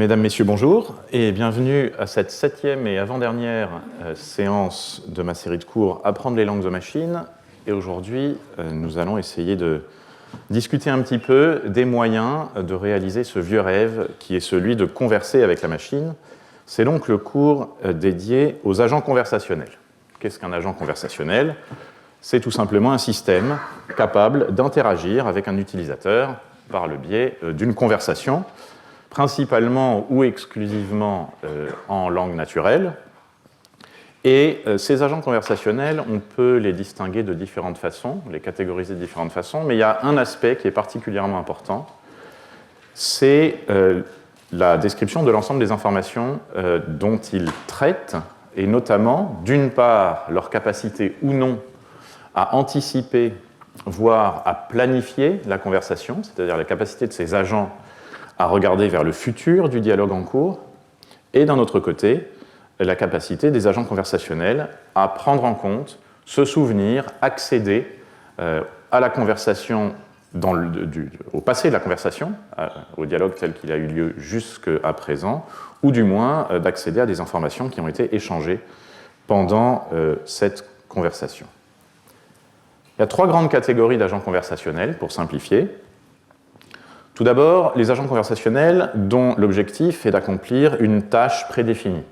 Mesdames, Messieurs, bonjour et bienvenue à cette 7e et avant-dernière séance de ma série de cours Apprendre les langues aux machines. Et aujourd'hui, nous allons essayer de discuter un petit peu des moyens de réaliser ce vieux rêve qui est celui de converser avec la machine. C'est donc le cours dédié aux agents conversationnels. Qu'est-ce qu'un agent conversationnel ? C'est tout simplement un système capable d'interagir avec un utilisateur par le biais d'une conversation, principalement ou exclusivement en langue naturelle. Et ces agents conversationnels, on peut les distinguer de différentes façons, les catégoriser de différentes façons, mais il y a un aspect qui est particulièrement important, c'est la description de l'ensemble des informations dont ils traitent, et notamment, d'une part, leur capacité ou non à anticiper, voire à planifier la conversation, c'est-à-dire la capacité de ces agents à regarder vers le futur du dialogue en cours, et d'un autre côté, la capacité des agents conversationnels à prendre en compte, se souvenir, accéder à la conversation, au passé de la conversation, au dialogue tel qu'il a eu lieu jusqu'à présent, ou du moins d'accéder à des informations qui ont été échangées pendant cette conversation. Il y a trois grandes catégories d'agents conversationnels, pour simplifier. Tout d'abord, les agents conversationnels dont l'objectif est d'accomplir une tâche prédéfinie.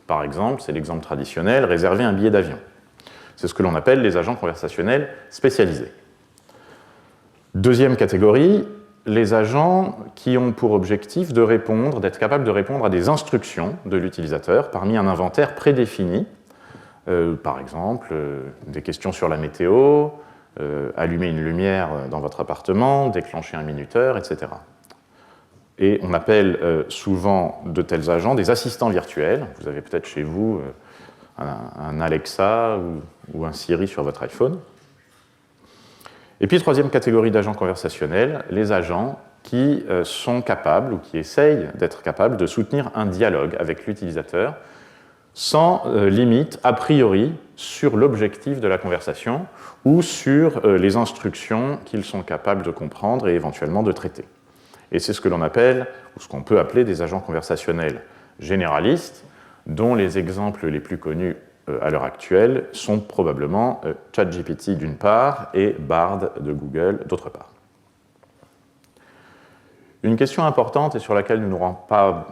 Par exemple, c'est l'exemple traditionnel, réserver un billet d'avion. C'est ce que l'on appelle les agents conversationnels spécialisés. Deuxième catégorie, les agents qui ont pour objectif d'être capables de répondre à des instructions de l'utilisateur parmi un inventaire prédéfini. Par exemple, des questions sur la météo, allumer une lumière dans votre appartement, déclencher un minuteur, etc. Et on appelle souvent de tels agents des assistants virtuels. Vous avez peut-être chez vous un Alexa ou un Siri sur votre iPhone. Et puis, troisième catégorie d'agents conversationnels, les agents qui sont capables ou qui essayent d'être capables de soutenir un dialogue avec l'utilisateur sans limite a priori sur l'objectif de la conversation ou sur les instructions qu'ils sont capables de comprendre et éventuellement de traiter. Et c'est ce que l'on appelle, ou ce qu'on peut appeler des agents conversationnels généralistes, dont les exemples les plus connus à l'heure actuelle sont probablement ChatGPT d'une part et Bard de Google d'autre part. Une question importante et sur laquelle nous n'aurons pas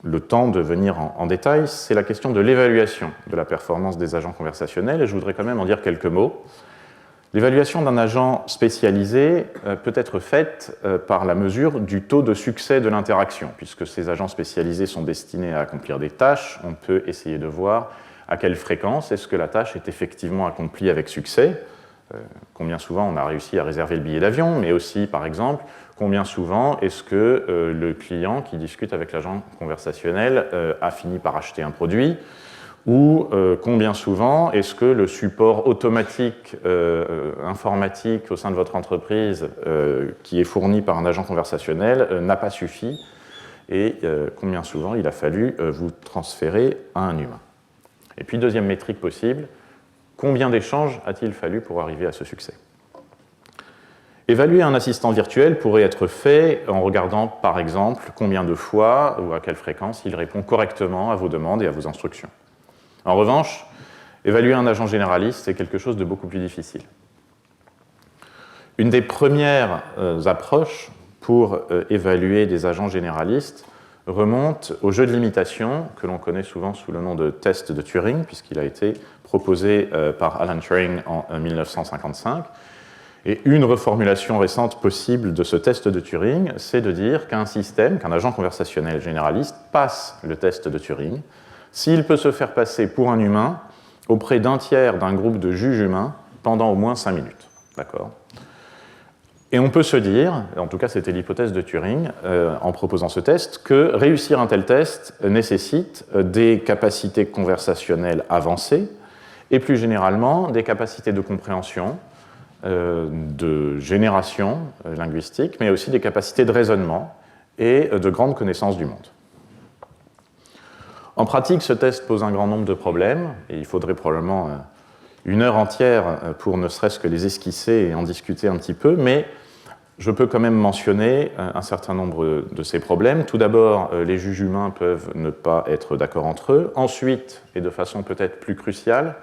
le temps de venir en détail, c'est la question de l'évaluation de la performance des agents conversationnels, et je voudrais quand même en dire quelques mots. L'évaluation d'un agent spécialisé peut être faite par la mesure du taux de succès de l'interaction. Puisque ces agents spécialisés sont destinés à accomplir des tâches, on peut essayer de voir à quelle fréquence est-ce que la tâche est effectivement accomplie avec succès, combien souvent on a réussi à réserver le billet d'avion, mais aussi, par exemple, combien souvent est-ce que le client qui discute avec l'agent conversationnel a fini par acheter un produit, ou combien souvent est-ce que le support automatique informatique au sein de votre entreprise qui est fourni par un agent conversationnel n'a pas suffi, et combien souvent il a fallu vous transférer à un humain. Et puis, deuxième métrique possible, combien d'échanges a-t-il fallu pour arriver à ce succès ? Évaluer un assistant virtuel pourrait être fait en regardant, par exemple, combien de fois ou à quelle fréquence il répond correctement à vos demandes et à vos instructions. En revanche, évaluer un agent généraliste, c'est quelque chose de beaucoup plus difficile. Une des premières approches pour évaluer des agents généralistes remonte au jeu de l'imitation, que l'on connaît souvent sous le nom de test de Turing, puisqu'il a été proposé par Alan Turing en 1955. Et une reformulation récente possible de ce test de Turing, c'est de dire qu'un agent conversationnel généraliste passe le test de Turing s'il peut se faire passer pour un humain auprès d'un tiers d'un groupe de juges humains pendant au moins 5 minutes. D'accord ? Et on peut se dire, en tout cas c'était l'hypothèse de Turing en proposant ce test, que réussir un tel test nécessite des capacités conversationnelles avancées et plus généralement des capacités de compréhension, de génération linguistique, mais aussi des capacités de raisonnement et de grandes connaissances du monde. En pratique, ce test pose un grand nombre de problèmes, et il faudrait probablement une heure entière pour ne serait-ce que les esquisser et en discuter un petit peu, mais je peux quand même mentionner un certain nombre de ces problèmes. Tout d'abord, les juges humains peuvent ne pas être d'accord entre eux. Ensuite, et de façon peut-être plus cruciale,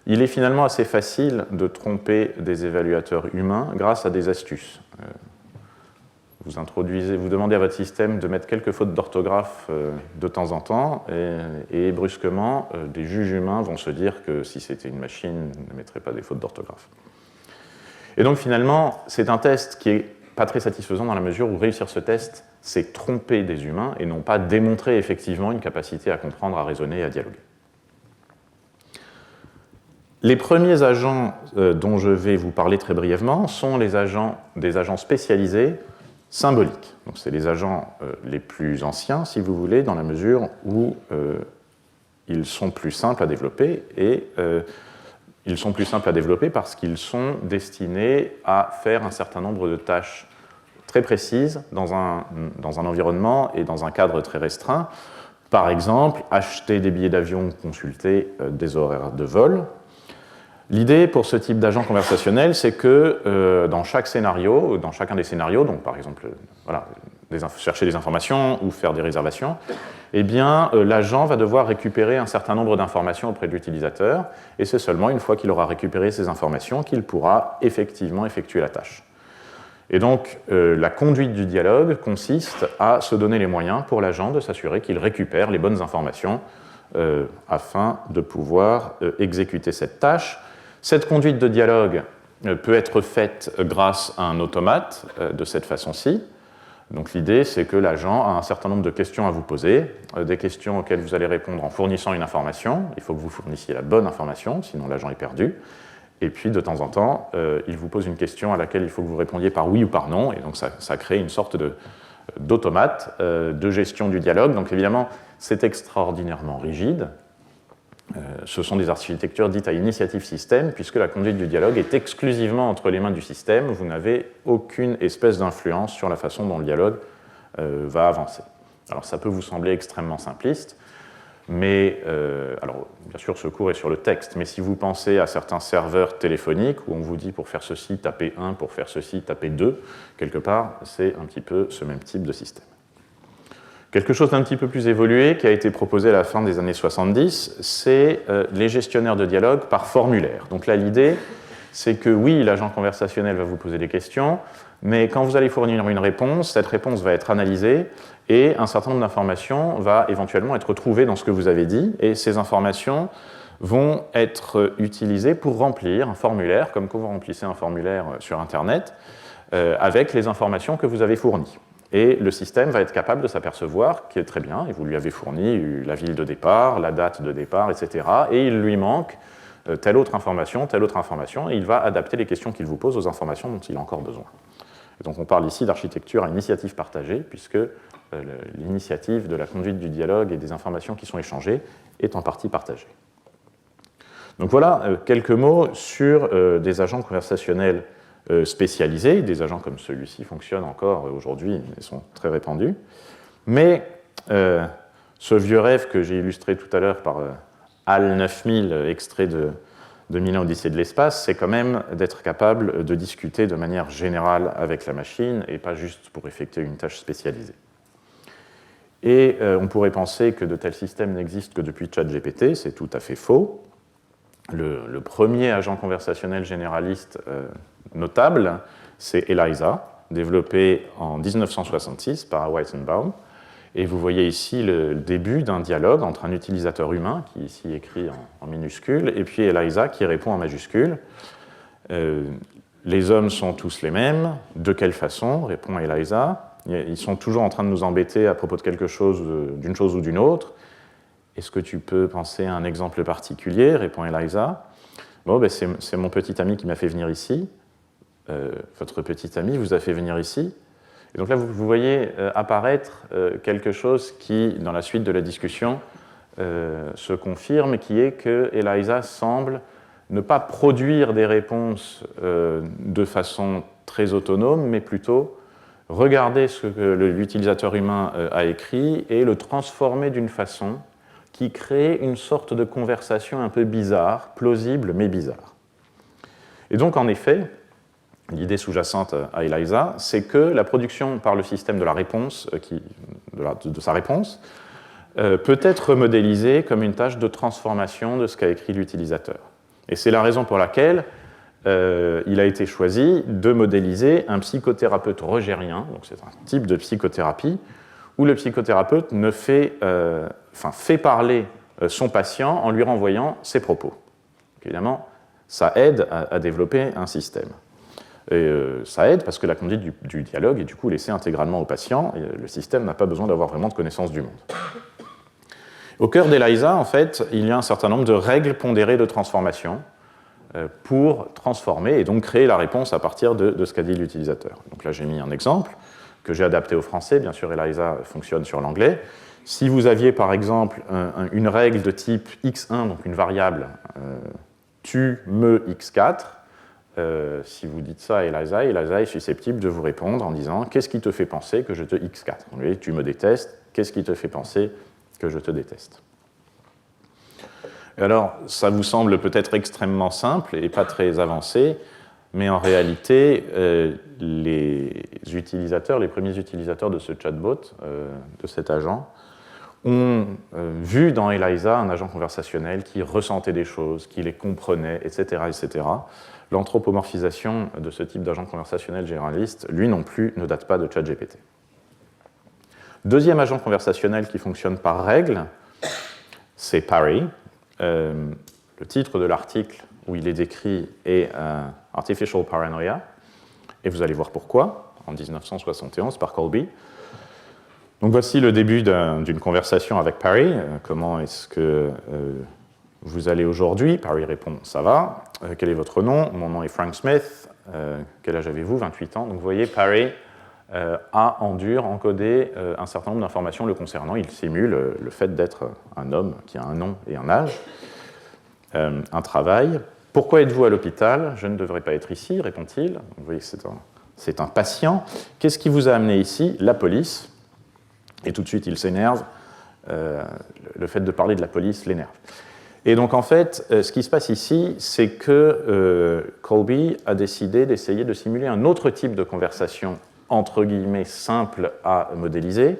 il est finalement assez facile de tromper des évaluateurs humains grâce à des astuces. Vous demandez à votre système de mettre quelques fautes d'orthographe de temps en temps, et brusquement, des juges humains vont se dire que si c'était une machine, ils ne mettraient pas des fautes d'orthographe. Et donc finalement, c'est un test qui n'est pas très satisfaisant dans la mesure où réussir ce test, c'est tromper des humains et non pas démontrer effectivement une capacité à comprendre, à raisonner et à dialoguer. Les premiers agents dont je vais vous parler très brièvement sont des agents spécialisés symboliques. Donc c'est les agents les plus anciens, si vous voulez, dans la mesure où ils sont plus simples à développer, et ils sont plus simples à développer parce qu'ils sont destinés à faire un certain nombre de tâches très précises dans un environnement et dans un cadre très restreint. Par exemple, acheter des billets d'avion, consulter des horaires de vol. L'idée pour ce type d'agent conversationnel, c'est que dans chaque scénario, dans chacun des scénarios, donc par exemple chercher des informations ou faire des réservations, eh bien l'agent va devoir récupérer un certain nombre d'informations auprès de l'utilisateur, et c'est seulement une fois qu'il aura récupéré ces informations qu'il pourra effectivement effectuer la tâche. Et donc la conduite du dialogue consiste à se donner les moyens pour l'agent de s'assurer qu'il récupère les bonnes informations afin de pouvoir exécuter cette tâche. Cette conduite de dialogue peut être faite grâce à un automate de cette façon-ci. Donc l'idée, c'est que l'agent a un certain nombre de questions à vous poser, des questions auxquelles vous allez répondre en fournissant une information. Il faut que vous fournissiez la bonne information, sinon l'agent est perdu. Et puis, de temps en temps, il vous pose une question à laquelle il faut que vous répondiez par oui ou par non, et donc ça crée une sorte d'automate de gestion du dialogue. Donc évidemment, c'est extraordinairement rigide. Ce sont des architectures dites à initiative système, puisque la conduite du dialogue est exclusivement entre les mains du système. Vous n'avez aucune espèce d'influence sur la façon dont le dialogue va avancer. Alors ça peut vous sembler extrêmement simpliste, mais alors bien sûr ce cours est sur le texte, mais si vous pensez à certains serveurs téléphoniques où on vous dit pour faire ceci, tapez 1, pour faire ceci, tapez 2, quelque part c'est un petit peu ce même type de système. Quelque chose d'un petit peu plus évolué qui a été proposé à la fin des années 70, c'est les gestionnaires de dialogue par formulaire. Donc là, l'idée, c'est que oui, l'agent conversationnel va vous poser des questions, mais quand vous allez fournir une réponse, cette réponse va être analysée et un certain nombre d'informations va éventuellement être trouvées dans ce que vous avez dit, et ces informations vont être utilisées pour remplir un formulaire, comme quand vous remplissez un formulaire sur Internet, avec les informations que vous avez fournies. Et le système va être capable de s'apercevoir qu'il est très bien, et vous lui avez fourni la ville de départ, la date de départ, etc. Et il lui manque telle autre information, et il va adapter les questions qu'il vous pose aux informations dont il a encore besoin. Et donc on parle ici d'architecture à initiative partagée, puisque l'initiative de la conduite du dialogue et des informations qui sont échangées est en partie partagée. Donc voilà quelques mots sur des agents conversationnels spécialisés. Des agents comme celui-ci fonctionnent encore aujourd'hui et sont très répandus. Mais ce vieux rêve que j'ai illustré tout à l'heure par HAL 9000, extrait de 2001 Odyssée de l'espace, c'est quand même d'être capable de discuter de manière générale avec la machine et pas juste pour effectuer une tâche spécialisée. Et on pourrait penser que de tels systèmes n'existent que depuis ChatGPT, c'est tout à fait faux. Le premier agent conversationnel généraliste notable, c'est ELIZA, développé en 1966 par Weizenbaum. Et vous voyez ici le début d'un dialogue entre un utilisateur humain, qui ici écrit en minuscules, et puis ELIZA qui répond en majuscules. Les hommes sont tous les mêmes. De quelle façon, répond ELIZA. Ils sont toujours en train de nous embêter à propos de quelque chose, d'une chose ou d'une autre. Est-ce que tu peux penser à un exemple particulier, répond ELIZA. Bon, ben c'est mon petit ami qui m'a fait venir ici. Votre petit ami vous a fait venir ici. Et donc là, vous voyez apparaître quelque chose qui, dans la suite de la discussion, se confirme, qui est que ELIZA semble ne pas produire des réponses de façon très autonome, mais plutôt regarder ce que l'utilisateur humain a écrit et le transformer d'une façon qui crée une sorte de conversation un peu bizarre, plausible mais bizarre. Et donc, en effet, l'idée sous-jacente à ELIZA, c'est que la production par le système de la réponse, de sa réponse, peut être modélisée comme une tâche de transformation de ce qu'a écrit l'utilisateur. Et c'est la raison pour laquelle il a été choisi de modéliser un psychothérapeute rogerien, donc c'est un type de psychothérapie, où le psychothérapeute fait parler son patient en lui renvoyant ses propos. Donc, évidemment, ça aide à développer un système. Et ça aide parce que la conduite du dialogue est du coup laissée intégralement au patient, et le système n'a pas besoin d'avoir vraiment de connaissance du monde. Au cœur d'ELIZA, en fait, il y a un certain nombre de règles pondérées de transformation pour transformer et donc créer la réponse à partir de ce qu'a dit l'utilisateur. Donc là, j'ai mis un exemple que j'ai adapté au français. Bien sûr, ELIZA fonctionne sur l'anglais. Si vous aviez, par exemple, une règle de type x1, donc une variable, tu me x4, si vous dites ça à ELIZA est susceptible de vous répondre en disant « Qu'est-ce qui te fait penser que je te x4 ?» Vous voyez, tu me détestes, qu'est-ce qui te fait penser que je te déteste? Et alors, ça vous semble peut-être extrêmement simple et pas très avancé, mais en réalité, les premiers utilisateurs de ce chatbot, de cet agent, ont vu dans ELIZA un agent conversationnel qui ressentait des choses, qui les comprenait, etc. etc. L'anthropomorphisation de ce type d'agent conversationnel généraliste, lui non plus, ne date pas de ChatGPT. Deuxième agent conversationnel qui fonctionne par règle, c'est Parry. Le titre de l'article où il est décrit est Artificial Paranoia, et vous allez voir pourquoi, en 1971 par Colby. Donc voici le début d'une conversation avec Parry. Comment est-ce que vous allez aujourd'hui? Parry répond « ça va ». Quel est votre nom? Mon nom est Frank Smith. Quel âge avez-vous? 28 ans. Donc vous voyez, Parry a encodé un certain nombre d'informations le concernant. Il simule le fait d'être un homme qui a un nom et un âge, un travail. Pourquoi êtes-vous à l'hôpital? Je ne devrais pas être ici, répond-il. Vous voyez, c'est un patient. Qu'est-ce qui vous a amené ici? La police. Et tout de suite, il s'énerve. Le fait de parler de la police l'énerve. Et donc, en fait, ce qui se passe ici, c'est que Colby a décidé d'essayer de simuler un autre type de conversation, entre guillemets, simple à modéliser,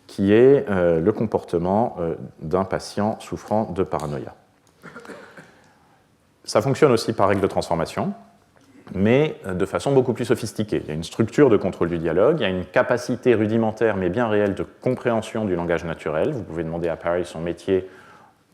qui est le comportement d'un patient souffrant de paranoïa. Ça fonctionne aussi par règle de transformation, mais de façon beaucoup plus sophistiquée. Il y a une structure de contrôle du dialogue, il y a une capacité rudimentaire, mais bien réelle, de compréhension du langage naturel. Vous pouvez demander à Parry son métier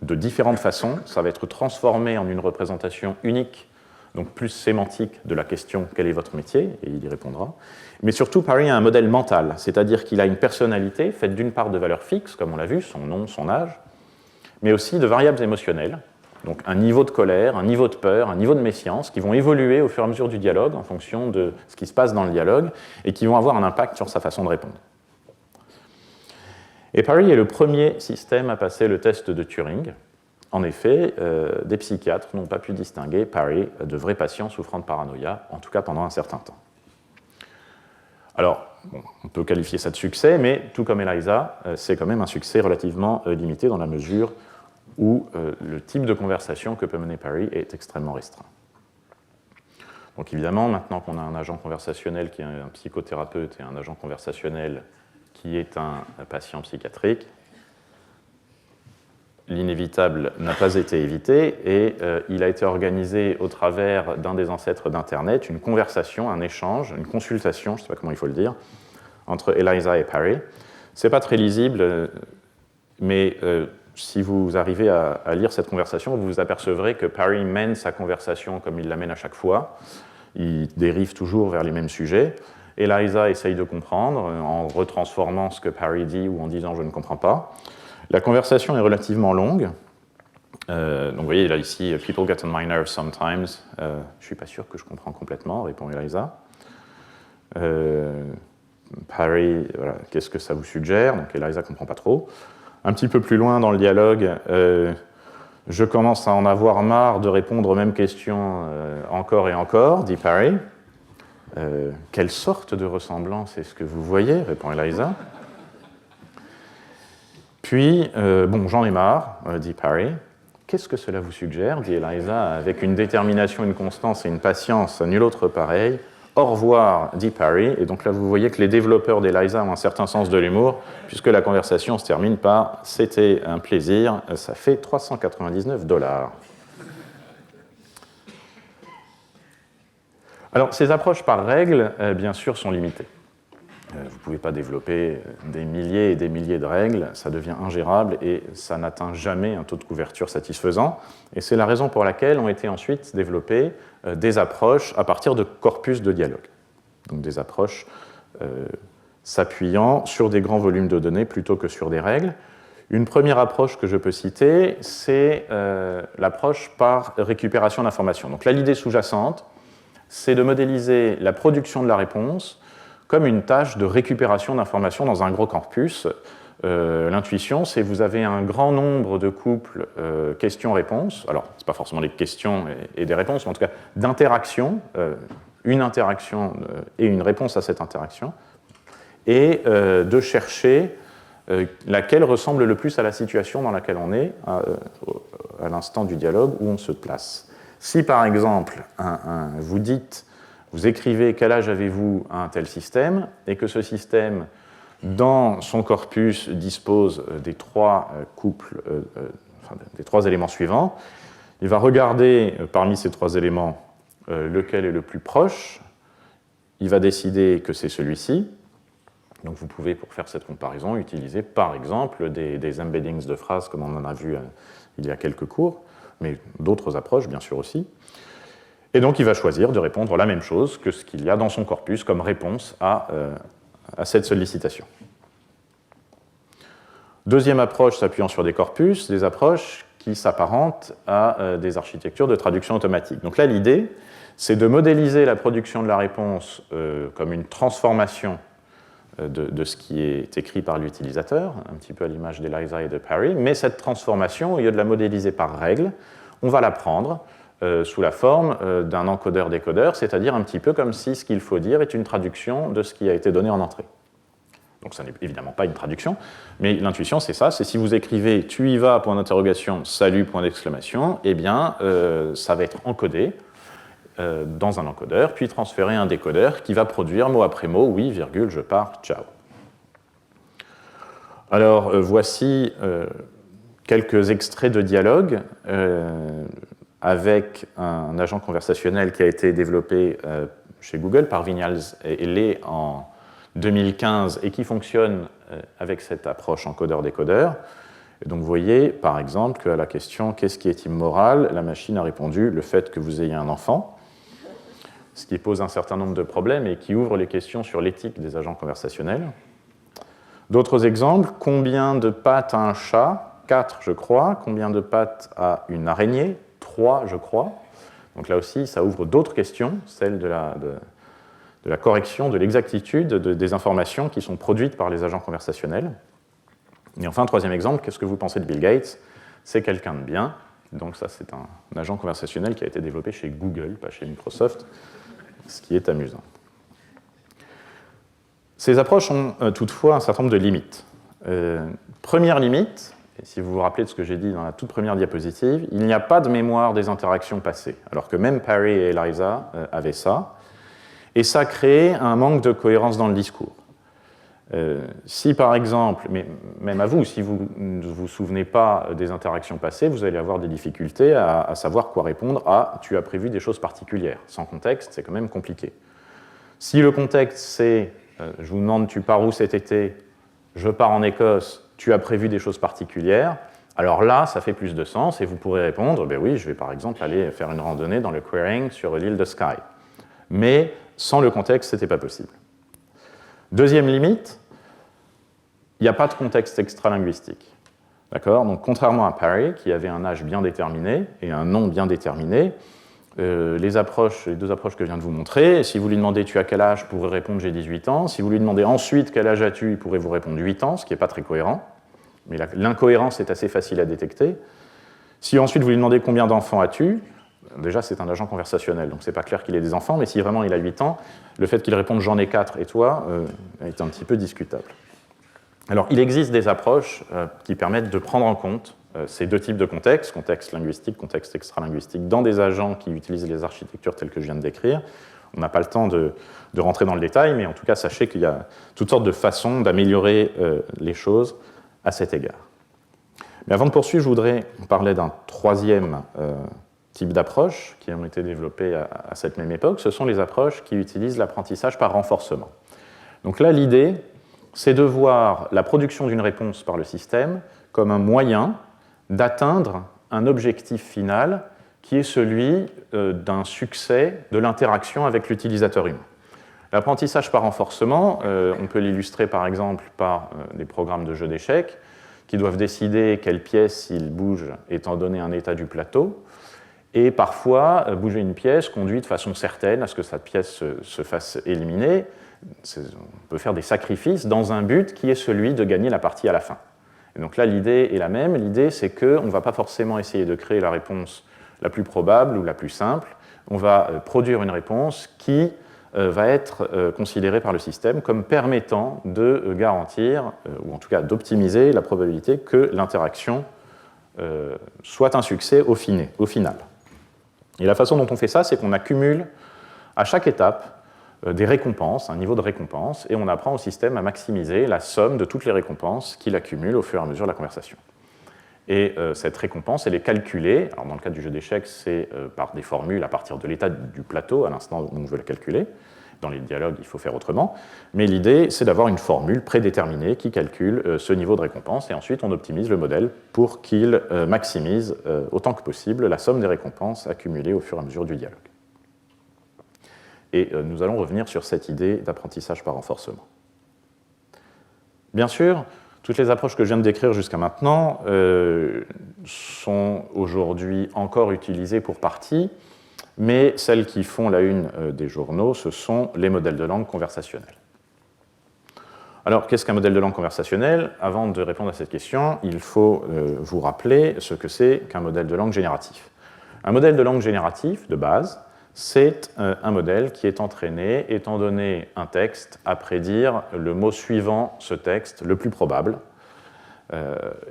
de différentes façons. Ça va être transformé en une représentation unique, donc plus sémantique de la question « quel est votre métier ?» et il y répondra. Mais surtout, Parry a un modèle mental, c'est-à-dire qu'il a une personnalité faite d'une part de valeurs fixes, comme on l'a vu, son nom, son âge, mais aussi de variables émotionnelles, donc un niveau de colère, un niveau de peur, un niveau de méfiance, qui vont évoluer au fur et à mesure du dialogue en fonction de ce qui se passe dans le dialogue et qui vont avoir un impact sur sa façon de répondre. Et Parry est le premier système à passer le test de Turing. En effet, des psychiatres n'ont pas pu distinguer Parry de vrais patients souffrant de paranoïa, en tout cas pendant un certain temps. Alors, on peut qualifier ça de succès, mais tout comme ELIZA, c'est quand même un succès relativement limité dans la mesure où le type de conversation que peut mener Parry est extrêmement restreint. Donc évidemment, maintenant qu'on a un agent conversationnel qui est un psychothérapeute et un agent conversationnel qui est un patient psychiatrique, l'inévitable n'a pas été évité et il a été organisé au travers d'un des ancêtres d'Internet, une conversation, un échange, une consultation, je ne sais pas comment il faut le dire, entre ELIZA et Parry. Ce n'est pas très lisible, mais si vous arrivez à lire cette conversation, vous vous apercevrez que Parry mène sa conversation comme il la mène à chaque fois. Il dérive toujours vers les mêmes sujets. ELIZA essaye de comprendre en retransformant ce que Parry dit ou en disant « je ne comprends pas ». La conversation est relativement longue. Donc vous voyez, là ici, « People get on my nerves sometimes ». Je ne suis pas sûr que je comprends complètement, répond ELIZA. Parry, voilà, qu'est-ce que ça vous suggère? Donc ELIZA ne comprend pas trop. Un petit peu plus loin dans le dialogue, je commence à en avoir marre de répondre aux mêmes questions encore et encore, dit Parry. Quelle sorte de ressemblance est-ce que vous voyez? Répond ELIZA. Puis, bon, j'en ai marre, dit Parry. Qu'est-ce que cela vous suggère? Dit ELIZA, avec une détermination, une constance et une patience à nul autre pareil. au revoir, dit Parry. Et donc là, vous voyez que les développeurs d'Eliza ont un certain sens de l'humour, puisque la conversation se termine par « c'était un plaisir, ça fait 399 $. Alors, ces approches par règles, bien sûr, sont limitées. Vous ne pouvez pas développer des milliers et des milliers de règles, ça devient ingérable et ça n'atteint jamais un taux de couverture satisfaisant. Et c'est la raison pour laquelle ont été ensuite développées des approches à partir de corpus de dialogue. Donc des approches s'appuyant sur des grands volumes de données plutôt que sur des règles. Une première approche que je peux citer, c'est l'approche par récupération d'informations. Donc là, l'idée sous-jacente, c'est de modéliser la production de la réponse comme une tâche de récupération d'informations dans un gros corpus. L'intuition, c'est que vous avez un grand nombre de couples questions-réponses. Alors, ce n'est pas forcément des questions et des réponses, mais en tout cas d'interactions, une interaction et une réponse à cette interaction, et de chercher laquelle ressemble le plus à la situation dans laquelle on est à l'instant du dialogue où on se place. Si, par exemple, vous écrivez quel âge avez-vous à un tel système, et que ce système, dans son corpus, dispose des trois des trois éléments suivants, il va regarder parmi ces trois éléments lequel est le plus proche, il va décider que c'est celui-ci. Donc vous pouvez, pour faire cette comparaison, utiliser par exemple des embeddings de phrases, comme on en a vu il y a quelques cours, mais d'autres approches bien sûr aussi. Et donc il va choisir de répondre la même chose que ce qu'il y a dans son corpus comme réponse à cette sollicitation. Deuxième approche s'appuyant sur des corpus, des approches qui s'apparentent à des architectures de traduction automatique. Donc là, l'idée, c'est de modéliser la production de la réponse comme une transformation de ce qui est écrit par l'utilisateur, un petit peu à l'image d'Eliza et de Parry, mais cette transformation, au lieu de la modéliser par règle, on va la prendre sous la forme d'un encodeur-décodeur, c'est-à-dire un petit peu comme si ce qu'il faut dire est une traduction de ce qui a été donné en entrée. Donc ça n'est évidemment pas une traduction, mais l'intuition c'est ça, c'est si vous écrivez « tu y vas, point d'interrogation, salut, point d'exclamation », eh bien ça va être encodé dans un encodeur, puis transféré à un décodeur qui va produire mot après mot « oui, virgule, je pars, ciao ». Alors voici quelques extraits de dialogue avec un agent conversationnel qui a été développé chez Google par Vinyals et Lé en 2015 et qui fonctionne avec cette approche encodeur-décodeur. Et donc vous voyez, par exemple, qu'à la question « qu'est-ce qui est immoral ?», la machine a répondu « le fait que vous ayez un enfant », ce qui pose un certain nombre de problèmes et qui ouvre les questions sur l'éthique des agents conversationnels. D'autres exemples, combien de pattes a un chat ? 4, je crois. Combien de pattes a une araignée ? 3, je crois. Donc là aussi, ça ouvre d'autres questions, celles de la correction, de l'exactitude des informations qui sont produites par les agents conversationnels. Et enfin, troisième exemple, qu'est-ce que vous pensez de Bill Gates ? C'est quelqu'un de bien. Donc ça, c'est un agent conversationnel qui a été développé chez Google, pas chez Microsoft, ce qui est amusant. Ces approches ont toutefois un certain nombre de limites. Première limite, et si vous vous rappelez de ce que j'ai dit dans la toute première diapositive, il n'y a pas de mémoire des interactions passées, alors que même Parry et Eliza avaient ça, et ça crée un manque de cohérence dans le discours. Si par exemple, mais même à vous, si vous ne vous souvenez pas des interactions passées, vous allez avoir des difficultés à savoir quoi répondre à « tu as prévu des choses particulières ». Sans contexte, c'est quand même compliqué. Si le contexte c'est « je vous demande tu pars où cet été ? Je pars en Écosse, tu as prévu des choses particulières », alors là, ça fait plus de sens et vous pourrez répondre « ben oui, je vais par exemple aller faire une randonnée dans le Quering sur l'île de Skye ». Mais sans le contexte, ce n'était pas possible. Deuxième limite, il n'y a pas de contexte extralinguistique. D'accord ? Donc, contrairement à Parry, qui avait un âge bien déterminé et un nom bien déterminé, les deux approches que je viens de vous montrer, si vous lui demandez « tu as quel âge ?», il pourrait répondre « j'ai 18 ans ». Si vous lui demandez ensuite « quel âge as-tu ?», il pourrait vous répondre « 8 ans », ce qui n'est pas très cohérent. Mais l'incohérence est assez facile à détecter. Si ensuite vous lui demandez « combien d'enfants as-tu ?», déjà, c'est un agent conversationnel, donc c'est pas clair qu'il ait des enfants, mais si vraiment il a 8 ans, le fait qu'il réponde « j'en ai 4 et toi » est un petit peu discutable. Alors, il existe des approches qui permettent de prendre en compte ces deux types de contextes, contexte linguistique, contexte extralinguistique, dans des agents qui utilisent les architectures telles que je viens de décrire. On n'a pas le temps de rentrer dans le détail, mais en tout cas, sachez qu'il y a toutes sortes de façons d'améliorer les choses à cet égard. Mais avant de poursuivre, je voudrais parler d'un troisième type d'approches qui ont été développées à cette même époque. Ce sont les approches qui utilisent l'apprentissage par renforcement. Donc là, l'idée, c'est de voir la production d'une réponse par le système comme un moyen d'atteindre un objectif final qui est celui d'un succès de l'interaction avec l'utilisateur humain. L'apprentissage par renforcement, on peut l'illustrer par exemple par des programmes de jeux d'échecs qui doivent décider quelle pièce ils bougent étant donné un état du plateau, et parfois bouger une pièce conduit de façon certaine à ce que cette pièce se fasse éliminer. On peut faire des sacrifices dans un but qui est celui de gagner la partie à la fin. Et donc là, l'idée est la même. L'idée, c'est qu'on ne va pas forcément essayer de créer la réponse la plus probable ou la plus simple. On va produire une réponse qui va être considérée par le système comme permettant de garantir, ou en tout cas d'optimiser la probabilité que l'interaction soit un succès au final. Et la façon dont on fait ça, c'est qu'on accumule à chaque étape des récompenses, un niveau de récompense, et on apprend au système à maximiser la somme de toutes les récompenses qu'il accumule au fur et à mesure de la conversation. Et cette récompense, elle est calculée, alors dans le cas du jeu d'échecs, c'est par des formules à partir de l'état du plateau à l'instant où on veut la calculer. Dans les dialogues, il faut faire autrement. Mais l'idée, c'est d'avoir une formule prédéterminée qui calcule ce niveau de récompense, et ensuite on optimise le modèle pour qu'il maximise autant que possible la somme des récompenses accumulées au fur et à mesure du dialogue. Et nous allons revenir sur cette idée d'apprentissage par renforcement. Bien sûr, toutes les approches que je viens de décrire jusqu'à maintenant sont aujourd'hui encore utilisées pour partie, mais celles qui font la une des journaux, ce sont les modèles de langue conversationnels. Alors, qu'est-ce qu'un modèle de langue conversationnel ? Avant de répondre à cette question, il faut vous rappeler ce que c'est qu'un modèle de langue génératif. Un modèle de langue génératif, de base, c'est un modèle qui est entraîné, étant donné un texte, à prédire le mot suivant ce texte, le plus probable,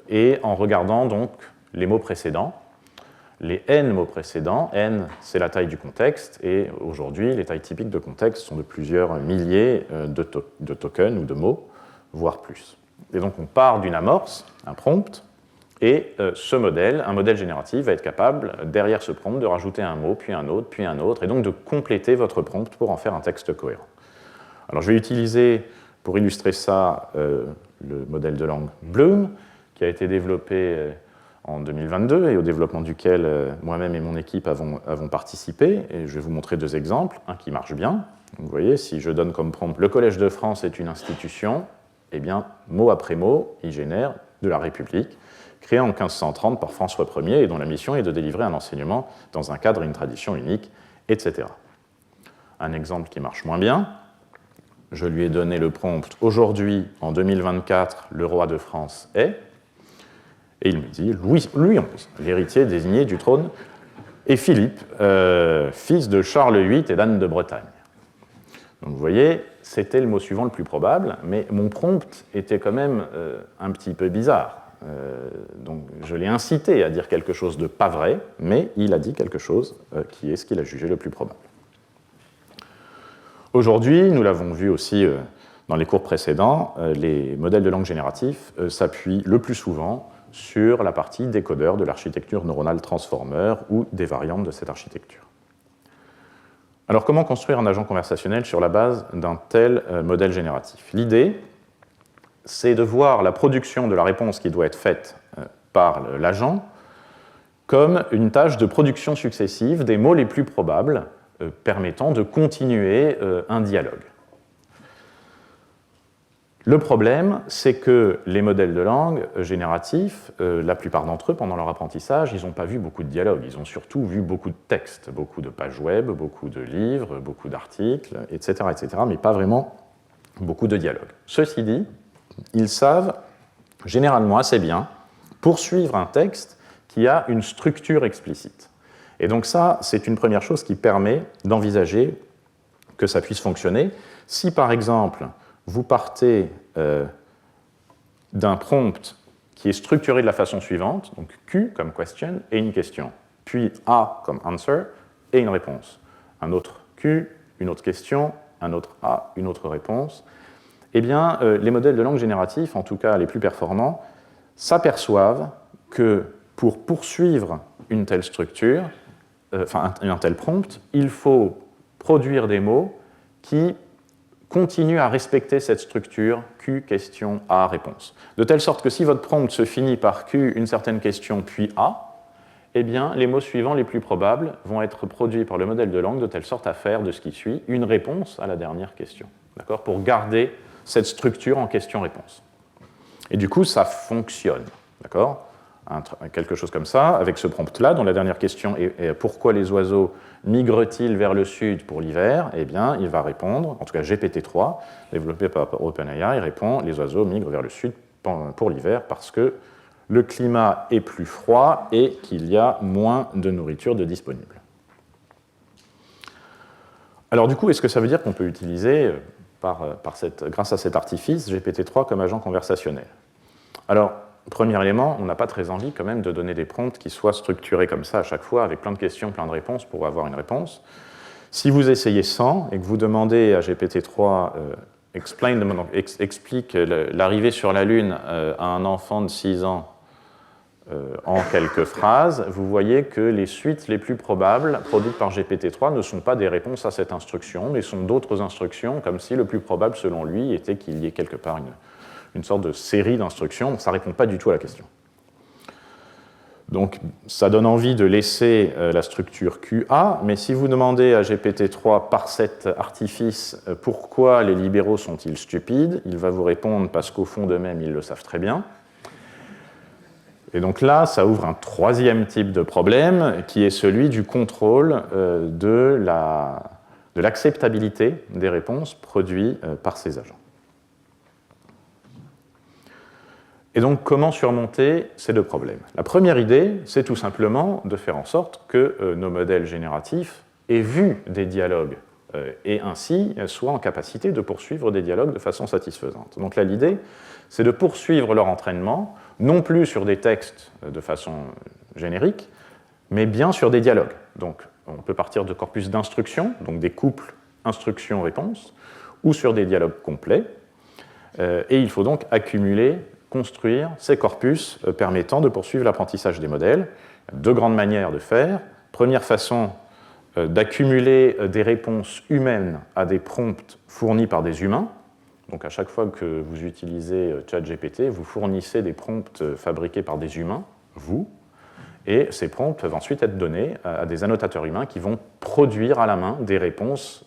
et en regardant donc les mots précédents, les n mots précédents. N, c'est la taille du contexte, et aujourd'hui, les tailles typiques de contexte sont de plusieurs milliers de tokens ou de mots, voire plus. Et donc on part d'une amorce, un prompt, et ce modèle, un modèle génératif, va être capable, derrière ce prompt, de rajouter un mot, puis un autre, et donc de compléter votre prompt pour en faire un texte cohérent. Alors je vais utiliser, pour illustrer ça, le modèle de langue Bloom, qui a été développé en 2022, et au développement duquel moi-même et mon équipe avons participé. Et je vais vous montrer deux exemples, un qui marche bien. Vous voyez, si je donne comme prompt « Le Collège de France est une institution », eh bien, mot après mot, il génère de la République, créé en 1530 par François Ier et dont la mission est de délivrer un enseignement dans un cadre et une tradition unique, etc. Un exemple qui marche moins bien, je lui ai donné le prompt « Aujourd'hui, en 2024, le roi de France est », et il me dit « Louis XI, l'héritier désigné du trône, et Philippe, fils de Charles VIII et d'Anne de Bretagne ». Donc vous voyez, c'était le mot suivant le plus probable, mais mon prompt était quand même un petit peu bizarre. Donc je l'ai incité à dire quelque chose de pas vrai, mais il a dit quelque chose qui est ce qu'il a jugé le plus probable. Aujourd'hui, nous l'avons vu aussi dans les cours précédents, les modèles de langue génératifs s'appuient le plus souvent sur la partie décodeur de l'architecture neuronale transformer ou des variantes de cette architecture. Alors comment construire un agent conversationnel sur la base d'un tel modèle génératif ? L'idée, c'est de voir la production de la réponse qui doit être faite par l'agent comme une tâche de production successive des mots les plus probables permettant de continuer un dialogue. Le problème, c'est que les modèles de langue génératifs, la plupart d'entre eux, pendant leur apprentissage, ils n'ont pas vu beaucoup de dialogues, ils ont surtout vu beaucoup de textes, beaucoup de pages web, beaucoup de livres, beaucoup d'articles, etc., mais pas vraiment beaucoup de dialogues. Ceci dit, ils savent généralement assez bien poursuivre un texte qui a une structure explicite. Et donc ça, c'est une première chose qui permet d'envisager que ça puisse fonctionner. Si par exemple, vous partez d'un prompt qui qui est structuré de la façon suivante, donc Q comme question et une question, puis A comme answer et une réponse. Un autre Q, une autre question, un autre A, une autre réponse. Eh bien, les modèles de langue génératifs, en tout cas les plus performants, s'aperçoivent que pour poursuivre une telle structure, un tel prompt, il faut produire des mots qui continuent à respecter cette structure Q, question, A, réponse. De telle sorte que si votre prompt se finit par Q, une certaine question, puis A, eh bien, les mots suivants les plus probables vont être produits par le modèle de langue de telle sorte à faire de ce qui suit une réponse à la dernière question, d'accord, pour garder cette structure en question-réponse. Et du coup, ça fonctionne, d'accord, quelque chose comme ça, avec ce prompt-là, dont la dernière question est pourquoi les oiseaux migrent-ils vers le sud pour l'hiver? Eh bien, il va répondre, en tout cas GPT-3, développé par OpenAI, répond les oiseaux migrent vers le sud pour l'hiver parce que le climat est plus froid et qu'il y a moins de nourriture de disponible. Alors du coup, est-ce que ça veut dire qu'on peut utiliser, grâce à cet artifice, GPT-3 comme agent conversationnel? Alors, premier élément, on n'a pas très envie quand même de donner des prompts qui soient structurés comme ça à chaque fois, avec plein de questions, plein de réponses pour avoir une réponse. Si vous essayez sans et que vous demandez à GPT-3 explique l'arrivée sur la Lune à un enfant de 6 ans en quelques phrases, vous voyez que les suites les plus probables produites par GPT-3 ne sont pas des réponses à cette instruction, mais sont d'autres instructions, comme si le plus probable, selon lui, était qu'il y ait quelque part une sorte de série d'instructions. Ça ne répond pas du tout à la question. Donc, ça donne envie de laisser la structure QA, mais si vous demandez à GPT-3 par cet artifice pourquoi les libéraux sont-ils stupides, il va vous répondre parce qu'au fond d'eux-mêmes, ils le savent très bien. Et donc là, ça ouvre un troisième type de problème, qui est celui du contrôle de l'acceptabilité des réponses produites par ces agents. Et donc, comment surmonter ces deux problèmes? La première idée, c'est tout simplement de faire en sorte que nos modèles génératifs aient vu des dialogues et ainsi soient en capacité de poursuivre des dialogues de façon satisfaisante. Donc là, l'idée, c'est de poursuivre leur entraînement, non plus sur des textes de façon générique, mais bien sur des dialogues. Donc, on peut partir de corpus d'instructions, donc des couples instruction-réponse, ou sur des dialogues complets. Et il faut donc construire ces corpus permettant de poursuivre l'apprentissage des modèles. Deux grandes manières de faire. Première façon, d'accumuler des réponses humaines à des prompts fournis par des humains. Donc à chaque fois que vous utilisez ChatGPT, vous fournissez des prompts fabriqués par des humains, vous, et ces prompts peuvent ensuite être donnés à des annotateurs humains qui vont produire à la main des réponses,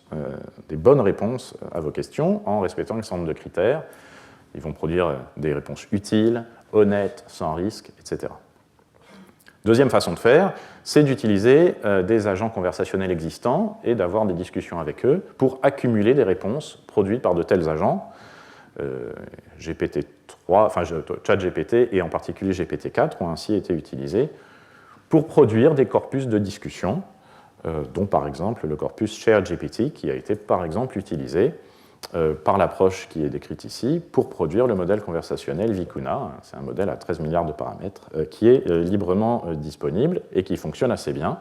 des bonnes réponses à vos questions en respectant un certain nombre de critères. Ils vont produire des réponses utiles, honnêtes, sans risque, etc. Deuxième façon de faire, c'est d'utiliser des agents conversationnels existants et d'avoir des discussions avec eux pour accumuler des réponses produites par de tels agents. ChatGPT et en particulier GPT-4 ont ainsi été utilisés pour produire des corpus de discussion, dont par exemple le corpus ShareGPT qui a été par exemple utilisé par l'approche qui est décrite ici pour produire le modèle conversationnel Vicuna. C'est un modèle à 13 milliards de paramètres qui est librement disponible et qui fonctionne assez bien,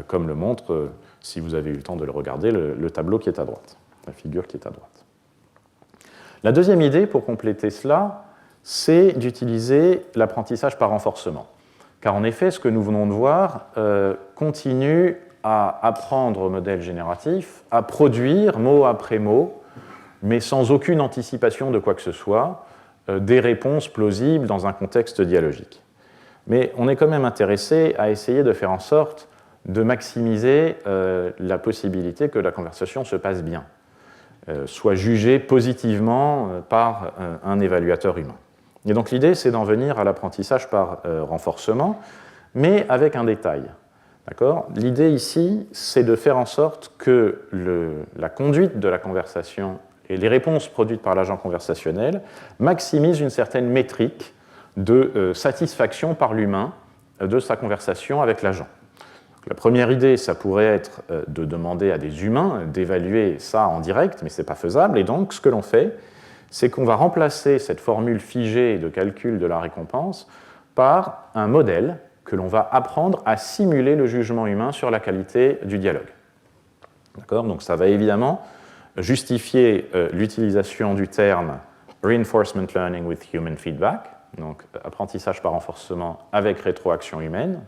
comme le montre, si vous avez eu le temps de le regarder, le tableau qui est à droite, la figure qui est à droite. La deuxième idée pour compléter cela, c'est d'utiliser l'apprentissage par renforcement. Car en effet, ce que nous venons de voir continue à apprendre au modèle génératif, à produire mot après mot, mais sans aucune anticipation de quoi que ce soit, des réponses plausibles dans un contexte dialogique. Mais on est quand même intéressé à essayer de faire en sorte de maximiser la possibilité que la conversation se passe bien, soit jugée positivement par un évaluateur humain. Et donc l'idée, c'est d'en venir à l'apprentissage par renforcement, mais avec un détail. D'accord ? L'idée ici, c'est de faire en sorte que la conduite de la conversation et les réponses produites par l'agent conversationnel maximisent une certaine métrique de satisfaction par l'humain de sa conversation avec l'agent. La première idée, ça pourrait être de demander à des humains d'évaluer ça en direct, mais ce n'est pas faisable. Et donc, ce que l'on fait, c'est qu'on va remplacer cette formule figée de calcul de la récompense par un modèle que l'on va apprendre à simuler le jugement humain sur la qualité du dialogue. D'accord ? Donc ça va évidemment justifier l'utilisation du terme reinforcement learning with human feedback, donc apprentissage par renforcement avec rétroaction humaine,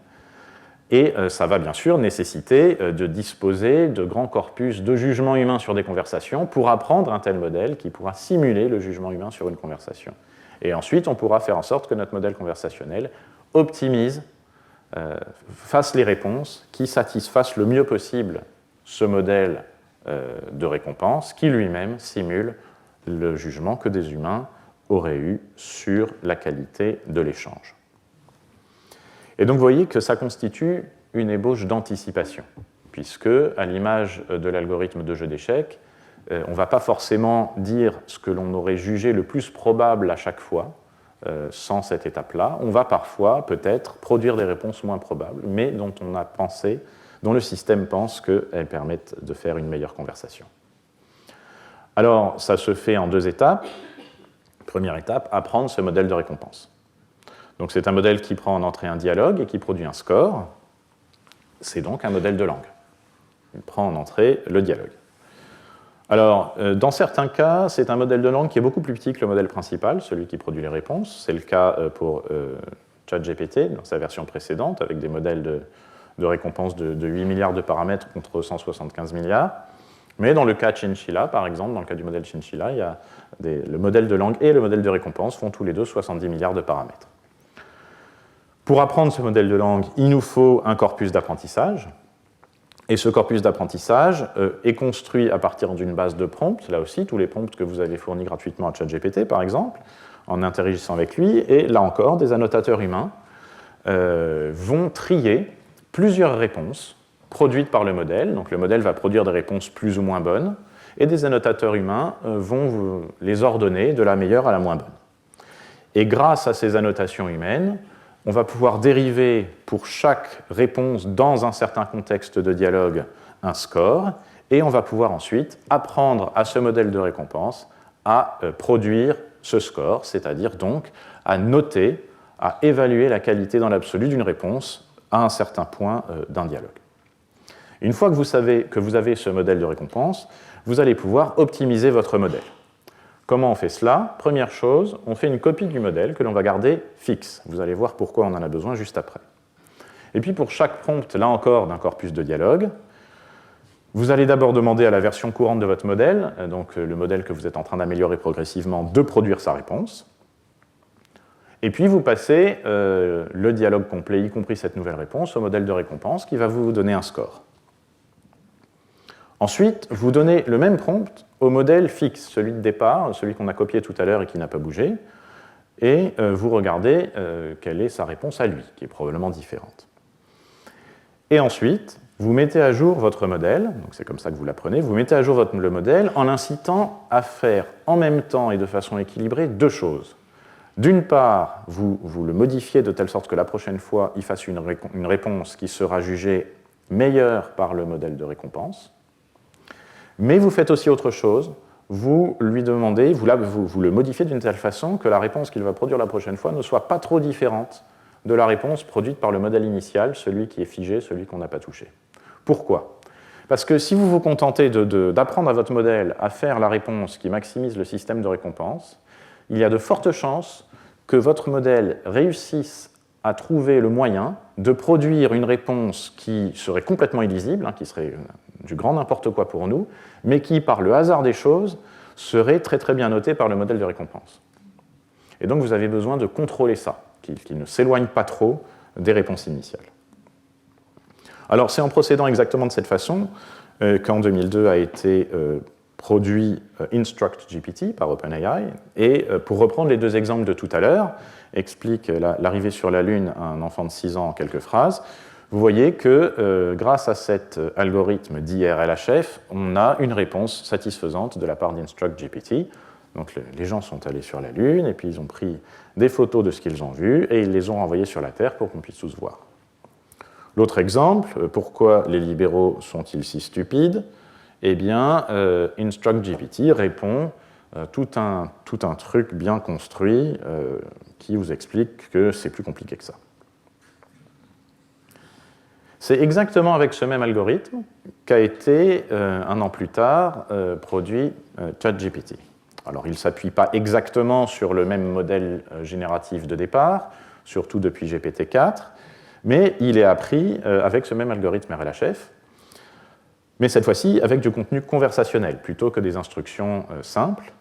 et ça va bien sûr nécessiter de disposer de grands corpus de jugement humain sur des conversations pour apprendre un tel modèle qui pourra simuler le jugement humain sur une conversation. Et ensuite, on pourra faire en sorte que notre modèle conversationnel optimise, fasse les réponses qui satisfassent le mieux possible ce modèle de récompense qui lui-même simule le jugement que des humains auraient eu sur la qualité de l'échange. Et donc vous voyez que ça constitue une ébauche d'anticipation, puisque, à l'image de l'algorithme de jeu d'échecs, on ne va pas forcément dire ce que l'on aurait jugé le plus probable à chaque fois, sans cette étape-là. On va parfois, peut-être, produire des réponses moins probables, mais dont on a pensé, dont le système pense qu'elles permettent de faire une meilleure conversation. Alors, ça se fait en 2 étapes. Première étape, apprendre ce modèle de récompense. Donc c'est un modèle qui prend en entrée un dialogue et qui produit un score. C'est donc un modèle de langue. Il prend en entrée le dialogue. Alors, dans certains cas, c'est un modèle de langue qui est beaucoup plus petit que le modèle principal, celui qui produit les réponses. C'est le cas pour ChatGPT, dans sa version précédente, avec des modèles de récompense de 8 milliards de paramètres contre 175 milliards. Mais dans le cas Chinchilla, par exemple, dans le cas du modèle Chinchilla, il y a le modèle de langue et le modèle de récompense font tous les deux 70 milliards de paramètres. Pour apprendre ce modèle de langue, il nous faut un corpus d'apprentissage. Et ce corpus d'apprentissage est construit à partir d'une base de prompts, là aussi, tous les prompts que vous avez fournis gratuitement à ChatGPT, par exemple, en interagissant avec lui. Et là encore, des annotateurs humains vont trier plusieurs réponses produites par le modèle. Donc le modèle va produire des réponses plus ou moins bonnes, et des annotateurs humains vont les ordonner de la meilleure à la moins bonne. Et grâce à ces annotations humaines, on va pouvoir dériver pour chaque réponse dans un certain contexte de dialogue un score, et on va pouvoir ensuite apprendre à ce modèle de récompense à produire ce score, c'est-à-dire donc à noter, à évaluer la qualité dans l'absolu d'une réponse à un certain point d'un dialogue. Une fois que vous savez que vous avez ce modèle de récompense, vous allez pouvoir optimiser votre modèle. Comment on fait cela ? Première chose, on fait une copie du modèle que l'on va garder fixe. Vous allez voir pourquoi on en a besoin juste après. Et puis pour chaque prompt, là encore, d'un corpus de dialogue, vous allez d'abord demander à la version courante de votre modèle, donc le modèle que vous êtes en train d'améliorer progressivement, de produire sa réponse. Et puis vous passez le dialogue complet, y compris cette nouvelle réponse, au modèle de récompense qui va vous donner un score. Ensuite, vous donnez le même prompt au modèle fixe, celui de départ, celui qu'on a copié tout à l'heure et qui n'a pas bougé, et vous regardez quelle est sa réponse à lui, qui est probablement différente. Et ensuite, vous mettez à jour votre modèle, donc c'est comme ça que vous l'apprenez, vous mettez à jour le modèle en l'incitant à faire en même temps et de façon équilibrée 2 choses. D'une part, vous le modifiez de telle sorte que la prochaine fois, il fasse une réponse qui sera jugée meilleure par le modèle de récompense. Mais vous faites aussi autre chose, vous lui demandez, vous le modifiez d'une telle façon que la réponse qu'il va produire la prochaine fois ne soit pas trop différente de la réponse produite par le modèle initial, celui qui est figé, celui qu'on n'a pas touché. Pourquoi ? Parce que si vous vous contentez d'apprendre à votre modèle à faire la réponse qui maximise le système de récompense, il y a de fortes chances que votre modèle réussisse à trouver le moyen de produire une réponse qui serait complètement illisible, qui serait du grand n'importe quoi pour nous, mais qui, par le hasard des choses, serait très très bien notée par le modèle de récompense. Et donc vous avez besoin de contrôler ça, qu'il ne s'éloigne pas trop des réponses initiales. Alors c'est en procédant exactement de cette façon qu'en 2002 a été produit InstructGPT par OpenAI, et pour reprendre les 2 exemples de tout à l'heure, explique l'arrivée sur la Lune à un enfant de 6 ans en quelques phrases, vous voyez que grâce à cet algorithme d'IRLHF, on a une réponse satisfaisante de la part d'InstructGPT. Donc les gens sont allés sur la Lune, et puis ils ont pris des photos de ce qu'ils ont vu, et ils les ont renvoyées sur la Terre pour qu'on puisse tous voir. L'autre exemple, pourquoi les libéraux sont-ils si stupides ? Eh bien, InstructGPT répond tout un truc bien construit qui vous explique que c'est plus compliqué que ça. C'est exactement avec ce même algorithme qu'a été, un an plus tard, produit ChatGPT. Alors, il ne s'appuie pas exactement sur le même modèle génératif de départ, surtout depuis GPT-4, mais il est appris avec ce même algorithme RLHF, mais cette fois-ci avec du contenu conversationnel, plutôt que des instructions simples,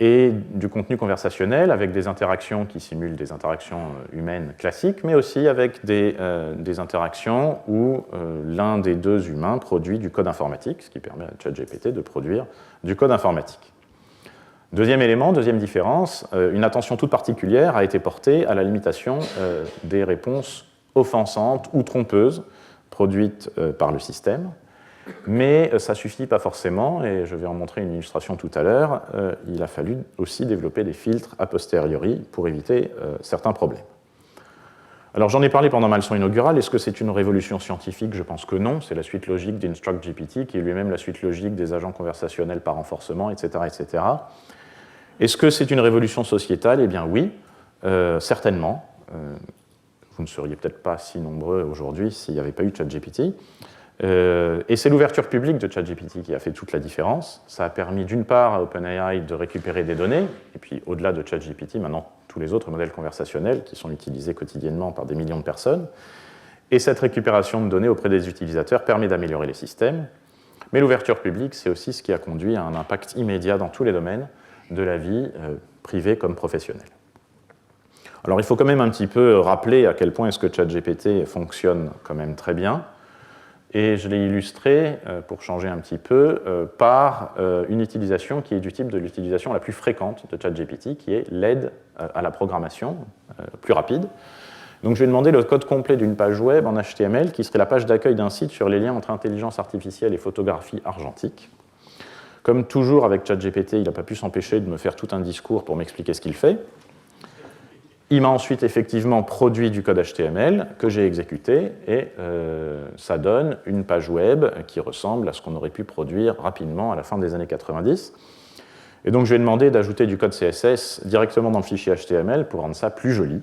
et du contenu conversationnel avec des interactions qui simulent des interactions humaines classiques, mais aussi avec des interactions où l'un des deux humains produit du code informatique, ce qui permet à ChatGPT de produire du code informatique. Deuxième élément, deuxième différence, une attention toute particulière a été portée à la limitation des réponses offensantes ou trompeuses produites par le système. Mais ça ne suffit pas forcément, et je vais en montrer une illustration tout à l'heure. Il a fallu aussi développer des filtres a posteriori pour éviter certains problèmes. Alors j'en ai parlé pendant ma leçon inaugurale. Est-ce que c'est une révolution scientifique? Je pense que non. C'est la suite logique d'InstructGPT, qui est lui-même la suite logique des agents conversationnels par renforcement, etc. etc. Est-ce que c'est une révolution sociétale? Eh bien oui, certainement. Vous ne seriez peut-être pas si nombreux aujourd'hui s'il n'y avait pas eu ChatGPT. Et c'est l'ouverture publique de ChatGPT qui a fait toute la différence. Ça a permis d'une part à OpenAI de récupérer des données, et puis au-delà de ChatGPT, maintenant tous les autres modèles conversationnels qui sont utilisés quotidiennement par des millions de personnes. Et cette récupération de données auprès des utilisateurs permet d'améliorer les systèmes. Mais l'ouverture publique, c'est aussi ce qui a conduit à un impact immédiat dans tous les domaines de la vie privée comme professionnelle. Alors il faut quand même un petit peu rappeler à quel point est-ce que ChatGPT fonctionne quand même très bien. Et je l'ai illustré, pour changer un petit peu, par une utilisation qui est du type de l'utilisation la plus fréquente de ChatGPT, qui est l'aide à la programmation plus rapide. Donc je vais demander le code complet d'une page web en HTML, qui serait la page d'accueil d'un site sur les liens entre intelligence artificielle et photographie argentique. Comme toujours avec ChatGPT, il n'a pas pu s'empêcher de me faire tout un discours pour m'expliquer ce qu'il fait. Il m'a ensuite effectivement produit du code HTML que j'ai exécuté et ça donne une page web qui ressemble à ce qu'on aurait pu produire rapidement à la fin des années 90. Et donc je vais demander d'ajouter du code CSS directement dans le fichier HTML pour rendre ça plus joli.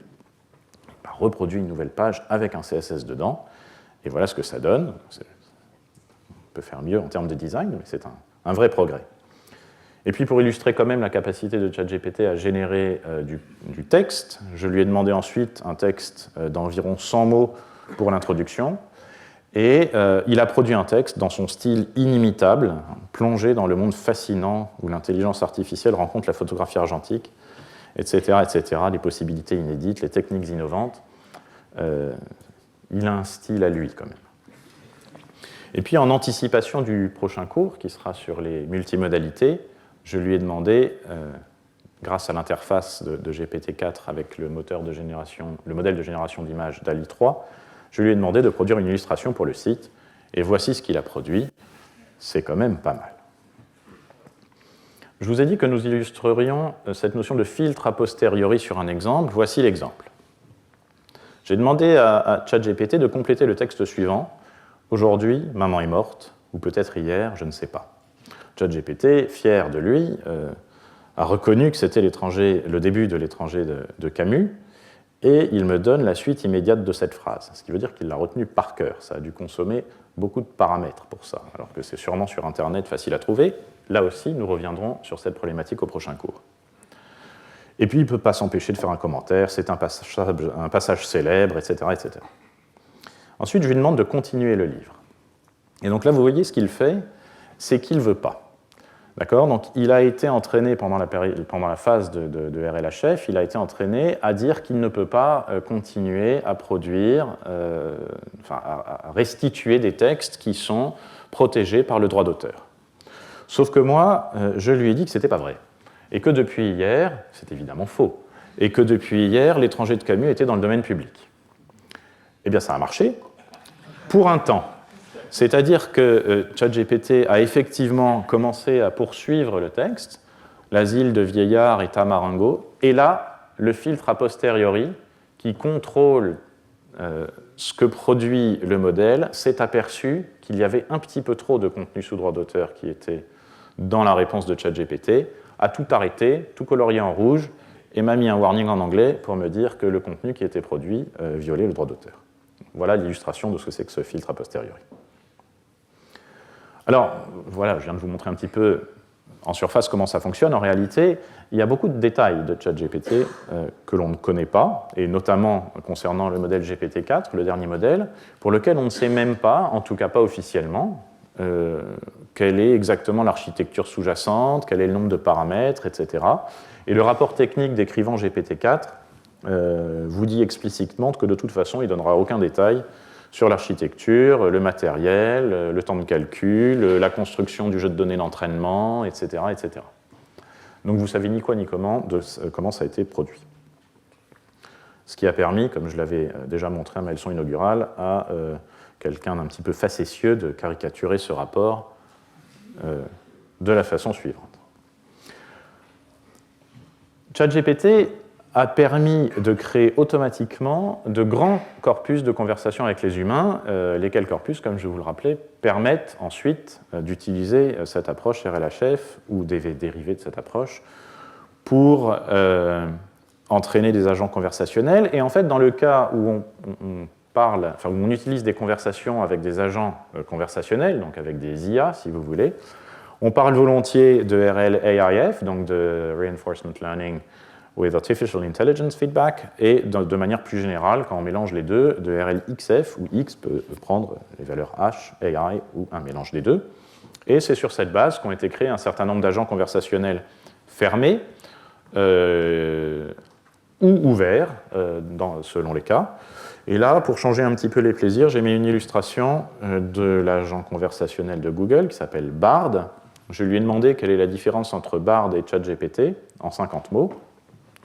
Il m'a reproduit une nouvelle page avec un CSS dedans et voilà ce que ça donne. On peut faire mieux en termes de design, mais c'est un vrai progrès. Et puis pour illustrer quand même la capacité de ChatGPT à générer du texte, je lui ai demandé ensuite un texte d'environ 100 mots pour l'introduction. Et il a produit un texte dans son style inimitable, plongé dans le monde fascinant où l'intelligence artificielle rencontre la photographie argentique, etc., etc., les possibilités inédites, les techniques innovantes. Il a un style à lui quand même. Et puis en anticipation du prochain cours, qui sera sur les multimodalités, je lui ai demandé, grâce à l'interface de GPT-4 avec le modèle de génération d'images DALL-E 3, je lui ai demandé de produire une illustration pour le site, et voici ce qu'il a produit. C'est quand même pas mal. Je vous ai dit que nous illustrerions cette notion de filtre a posteriori sur un exemple. Voici l'exemple. J'ai demandé à ChatGPT de compléter le texte suivant. Aujourd'hui, maman est morte, ou peut-être hier, je ne sais pas. ChatGPT, fier de lui, a reconnu que c'était le début de L'étranger de Camus, et il me donne la suite immédiate de cette phrase, ce qui veut dire qu'il l'a retenue par cœur. Ça a dû consommer beaucoup de paramètres pour ça, alors que c'est sûrement sur Internet facile à trouver. Là aussi, nous reviendrons sur cette problématique au prochain cours. Et puis, il ne peut pas s'empêcher de faire un commentaire, c'est un passage célèbre, etc., etc. Ensuite, je lui demande de continuer le livre. Et donc là, vous voyez ce qu'il fait, c'est qu'il ne veut pas. D'accord ? Donc, il a été entraîné pendant la phase de RLHF, il a été entraîné à dire qu'il ne peut pas continuer à produire, à restituer des textes qui sont protégés par le droit d'auteur. Sauf que moi, je lui ai dit que ce n'était pas vrai. Et que depuis hier, c'est évidemment faux, et que depuis hier, L'étranger de Camus était dans le domaine public. Eh bien, ça a marché, pour un temps. C'est-à-dire que ChatGPT a effectivement commencé à poursuivre le texte, L'asile de vieillard et Tamaringo, et là, le filtre a posteriori, qui contrôle ce que produit le modèle, s'est aperçu qu'il y avait un petit peu trop de contenu sous droit d'auteur qui était dans la réponse de ChatGPT, a tout arrêté, tout colorié en rouge, et m'a mis un warning en anglais pour me dire que le contenu qui était produit violait le droit d'auteur. Voilà l'illustration de ce que c'est que ce filtre a posteriori. Alors, voilà, je viens de vous montrer un petit peu en surface comment ça fonctionne. En réalité, il y a beaucoup de détails de ChatGPT que l'on ne connaît pas, et notamment concernant le modèle GPT-4, le dernier modèle, pour lequel on ne sait même pas, en tout cas pas officiellement, quelle est exactement l'architecture sous-jacente, quel est le nombre de paramètres, etc. Et le rapport technique décrivant GPT-4 vous dit explicitement que de toute façon, il ne donnera aucun détail sur l'architecture, le matériel, le temps de calcul, la construction du jeu de données d'entraînement, etc., etc. Donc vous ne savez ni quoi ni comment de comment ça a été produit. Ce qui a permis, comme je l'avais déjà montré à ma leçon inaugurale, à quelqu'un d'un petit peu facétieux de caricaturer ce rapport de la façon suivante. ChatGPT a permis de créer automatiquement de grands corpus de conversation avec les humains, lesquels corpus, comme je vous le rappelais, permettent ensuite d'utiliser cette approche RLHF ou des dérivés de cette approche pour entraîner des agents conversationnels. Et en fait, dans le cas où où on utilise des conversations avec des agents conversationnels, donc avec des IA, si vous voulez, on parle volontiers de RLAIF, donc de Reinforcement Learning with Artificial Intelligence Feedback, et de manière plus générale, quand on mélange les deux, de RLXF, où X peut prendre les valeurs H, AI, ou un mélange des deux. Et c'est sur cette base qu'ont été créés un certain nombre d'agents conversationnels fermés ou ouverts, selon les cas. Et là, pour changer un petit peu les plaisirs, j'ai mis une illustration de l'agent conversationnel de Google qui s'appelle Bard. Je lui ai demandé quelle est la différence entre Bard et ChatGPT en 50 mots.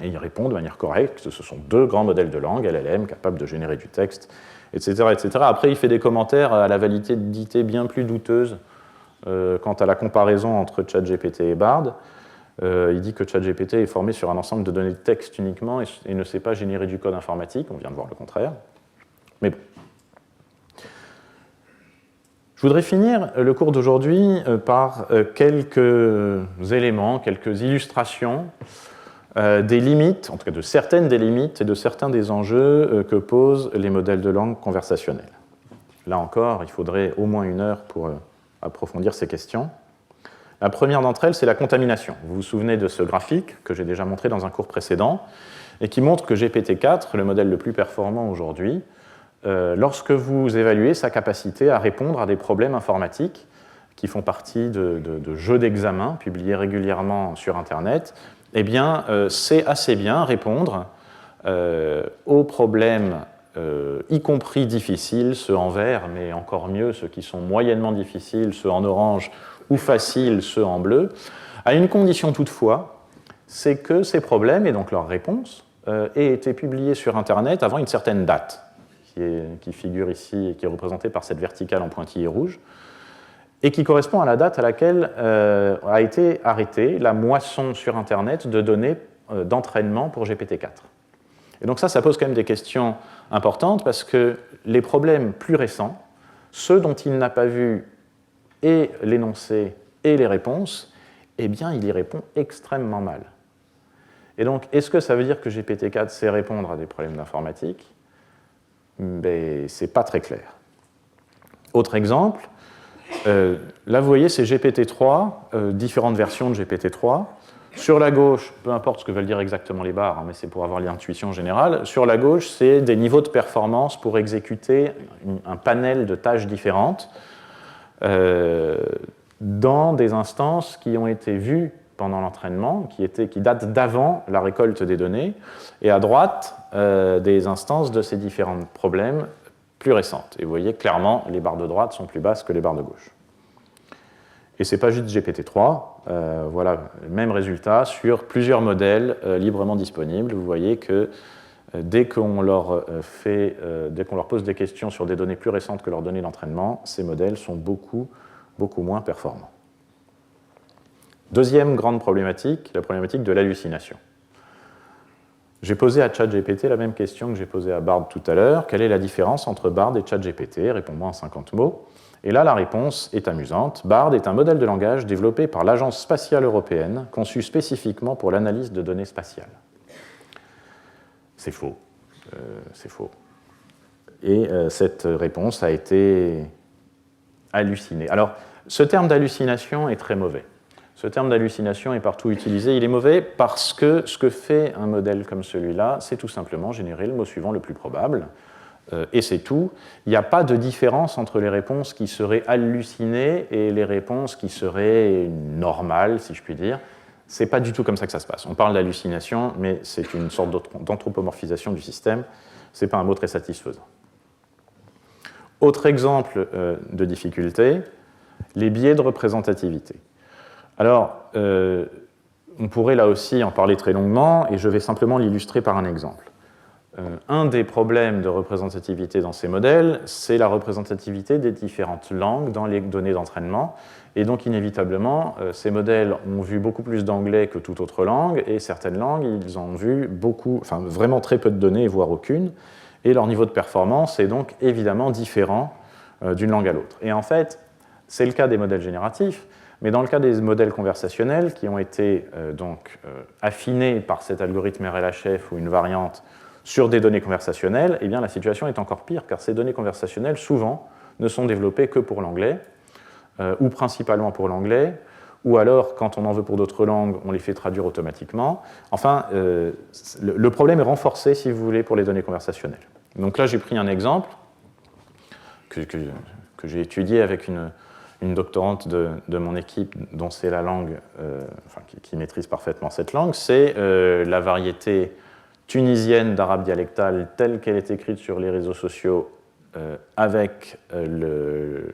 Et il répond de manière correcte que ce sont deux grands modèles de langue, LLM, capables de générer du texte, etc., etc. Après, il fait des commentaires à la validité bien plus douteuse quant à la comparaison entre ChatGPT et Bard. Il dit que ChatGPT est formé sur un ensemble de données de texte uniquement et ne sait pas générer du code informatique. On vient de voir le contraire. Mais bon. Je voudrais finir le cours d'aujourd'hui par quelques éléments, quelques illustrations des limites, en tout cas de certaines des limites et de certains des enjeux que posent les modèles de langue conversationnels. Là encore, il faudrait au moins 1 heure pour approfondir ces questions. La première d'entre elles, c'est la contamination. Vous vous souvenez de ce graphique que j'ai déjà montré dans un cours précédent et qui montre que GPT-4, le modèle le plus performant aujourd'hui, lorsque vous évaluez sa capacité à répondre à des problèmes informatiques qui font partie de jeux d'examen publiés régulièrement sur Internet, eh bien, sait assez bien répondre aux problèmes, y compris difficiles, ceux en vert, mais encore mieux, ceux qui sont moyennement difficiles, ceux en orange, ou faciles, ceux en bleu, à une condition toutefois, c'est que ces problèmes, et donc leurs réponses, aient été publiés sur Internet avant une certaine date, qui figure ici et qui est représentée par cette verticale en pointillé rouge, et qui correspond à la date à laquelle a été arrêtée la moisson sur Internet de données d'entraînement pour GPT-4. Et donc ça pose quand même des questions importantes, parce que les problèmes plus récents, ceux dont il n'a pas vu et l'énoncé et les réponses, eh bien, il y répond extrêmement mal. Et donc, est-ce que ça veut dire que GPT-4 sait répondre à des problèmes d'informatique ? Ben, c'est pas très clair. Autre exemple, là, vous voyez, c'est GPT-3, différentes versions de GPT-3. Sur la gauche, peu importe ce que veulent dire exactement les barres, hein, mais c'est pour avoir l'intuition générale, sur la gauche, c'est des niveaux de performance pour exécuter un panel de tâches différentes dans des instances qui ont été vues pendant l'entraînement, qui datent d'avant la récolte des données, et à droite, des instances de ces différents problèmes plus récentes. Et vous voyez clairement, les barres de droite sont plus basses que les barres de gauche. Et ce n'est pas juste GPT-3, voilà le même résultat sur plusieurs modèles librement disponibles. Vous voyez que dès qu'on leur pose des questions sur des données plus récentes que leurs données d'entraînement, ces modèles sont beaucoup moins performants. Deuxième grande problématique, la problématique de l'hallucination. J'ai posé à ChatGPT la même question que j'ai posée à Bard tout à l'heure. Quelle est la différence entre Bard et ChatGPT ? Réponds-moi en 50 mots. Et là, la réponse est amusante. BARD est un modèle de langage développé par l'Agence spatiale européenne, conçu spécifiquement pour l'analyse de données spatiales. C'est faux. C'est faux. Et cette réponse a été hallucinée. Alors, ce terme d'hallucination est très mauvais. Ce terme d'hallucination est partout utilisé. Il est mauvais parce que ce que fait un modèle comme celui-là, c'est tout simplement générer le mot suivant le plus probable. Et c'est tout. Il n'y a pas de différence entre les réponses qui seraient hallucinées et les réponses qui seraient normales, si je puis dire. Ce n'est pas du tout comme ça que ça se passe. On parle d'hallucination, mais c'est une sorte d'anthropomorphisation du système. Ce n'est pas un mot très satisfaisant. Autre exemple de difficulté, les biais de représentativité. Alors, on pourrait là aussi en parler très longuement, et je vais simplement l'illustrer par un exemple. Un des problèmes de représentativité dans ces modèles, c'est la représentativité des différentes langues dans les données d'entraînement. Et donc, inévitablement, ces modèles ont vu beaucoup plus d'anglais que toute autre langue, et certaines langues, ils ont vu vraiment très peu de données, voire aucune, et leur niveau de performance est donc évidemment différent d'une langue à l'autre. Et en fait, c'est le cas des modèles génératifs, mais dans le cas des modèles conversationnels qui ont été affinés par cet algorithme RLHF ou une variante sur des données conversationnelles, eh bien, la situation est encore pire, car ces données conversationnelles, souvent, ne sont développées que pour l'anglais, ou principalement pour l'anglais, ou alors, quand on en veut pour d'autres langues, on les fait traduire automatiquement. Enfin, le problème est renforcé, si vous voulez, pour les données conversationnelles. Donc là, j'ai pris un exemple que j'ai étudié avec une doctorante de mon équipe, dont c'est la langue, qui maîtrise parfaitement cette langue, c'est la variété tunisienne d'arabe dialectal telle qu'elle est écrite sur les réseaux sociaux avec le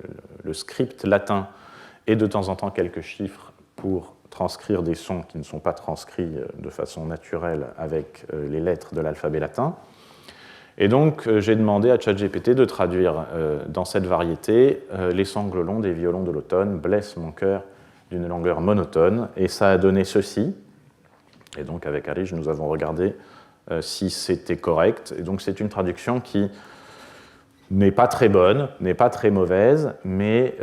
script latin et de temps en temps quelques chiffres pour transcrire des sons qui ne sont pas transcrits de façon naturelle avec les lettres de l'alphabet latin. Et donc, j'ai demandé à ChatGPT de traduire dans cette variété les sanglots longs des violons de l'automne, blesse mon cœur d'une langueur monotone, et ça a donné ceci. Et donc, avec Arish, nous avons regardé si c'était correct. Et donc, c'est une traduction qui n'est pas très bonne, n'est pas très mauvaise, mais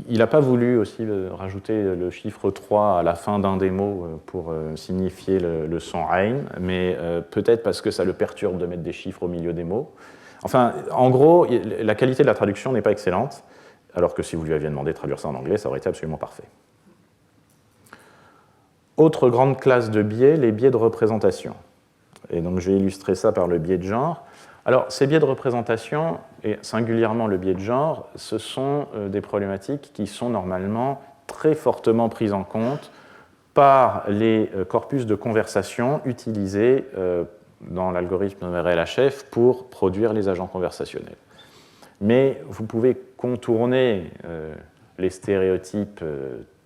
il n'a pas voulu aussi rajouter le chiffre 3 à la fin d'un des mots pour signifier le son Ain, mais peut-être parce que ça le perturbe de mettre des chiffres au milieu des mots. Enfin, en gros, la qualité de la traduction n'est pas excellente, alors que si vous lui aviez demandé de traduire ça en anglais, ça aurait été absolument parfait. Autre grande classe de biais, les biais de représentation. Et donc, je vais illustrer ça par le biais de genre. Alors, ces biais de représentation, et singulièrement le biais de genre, ce sont des problématiques qui sont normalement très fortement prises en compte par les corpus de conversation utilisés dans l'algorithme RLHF pour produire les agents conversationnels. Mais vous pouvez contourner les stéréotypes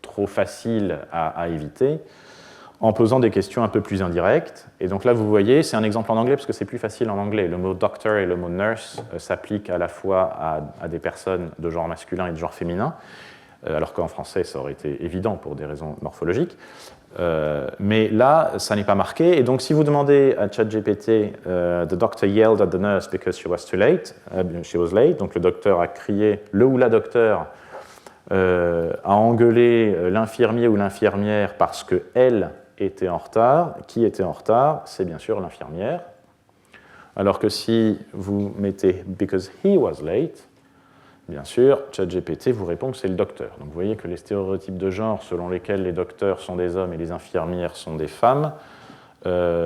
trop faciles à éviter en posant des questions un peu plus indirectes. Et donc là, vous voyez, c'est un exemple en anglais parce que c'est plus facile en anglais. Le mot doctor et le mot nurse s'appliquent à la fois à des personnes de genre masculin et de genre féminin, alors qu'en français, ça aurait été évident pour des raisons morphologiques. Mais là, ça n'est pas marqué. Et donc, si vous demandez à ChatGPT « The doctor yelled at the nurse because she was late », donc le docteur a crié, le ou la docteur a engueulé l'infirmier ou l'infirmière parce qu'elle était en retard. Qui était en retard? C'est bien sûr l'infirmière. Alors que si vous mettez « because he was late », bien sûr, ChatGPT vous répond que c'est le docteur. Donc vous voyez que les stéréotypes de genre selon lesquels les docteurs sont des hommes et les infirmières sont des femmes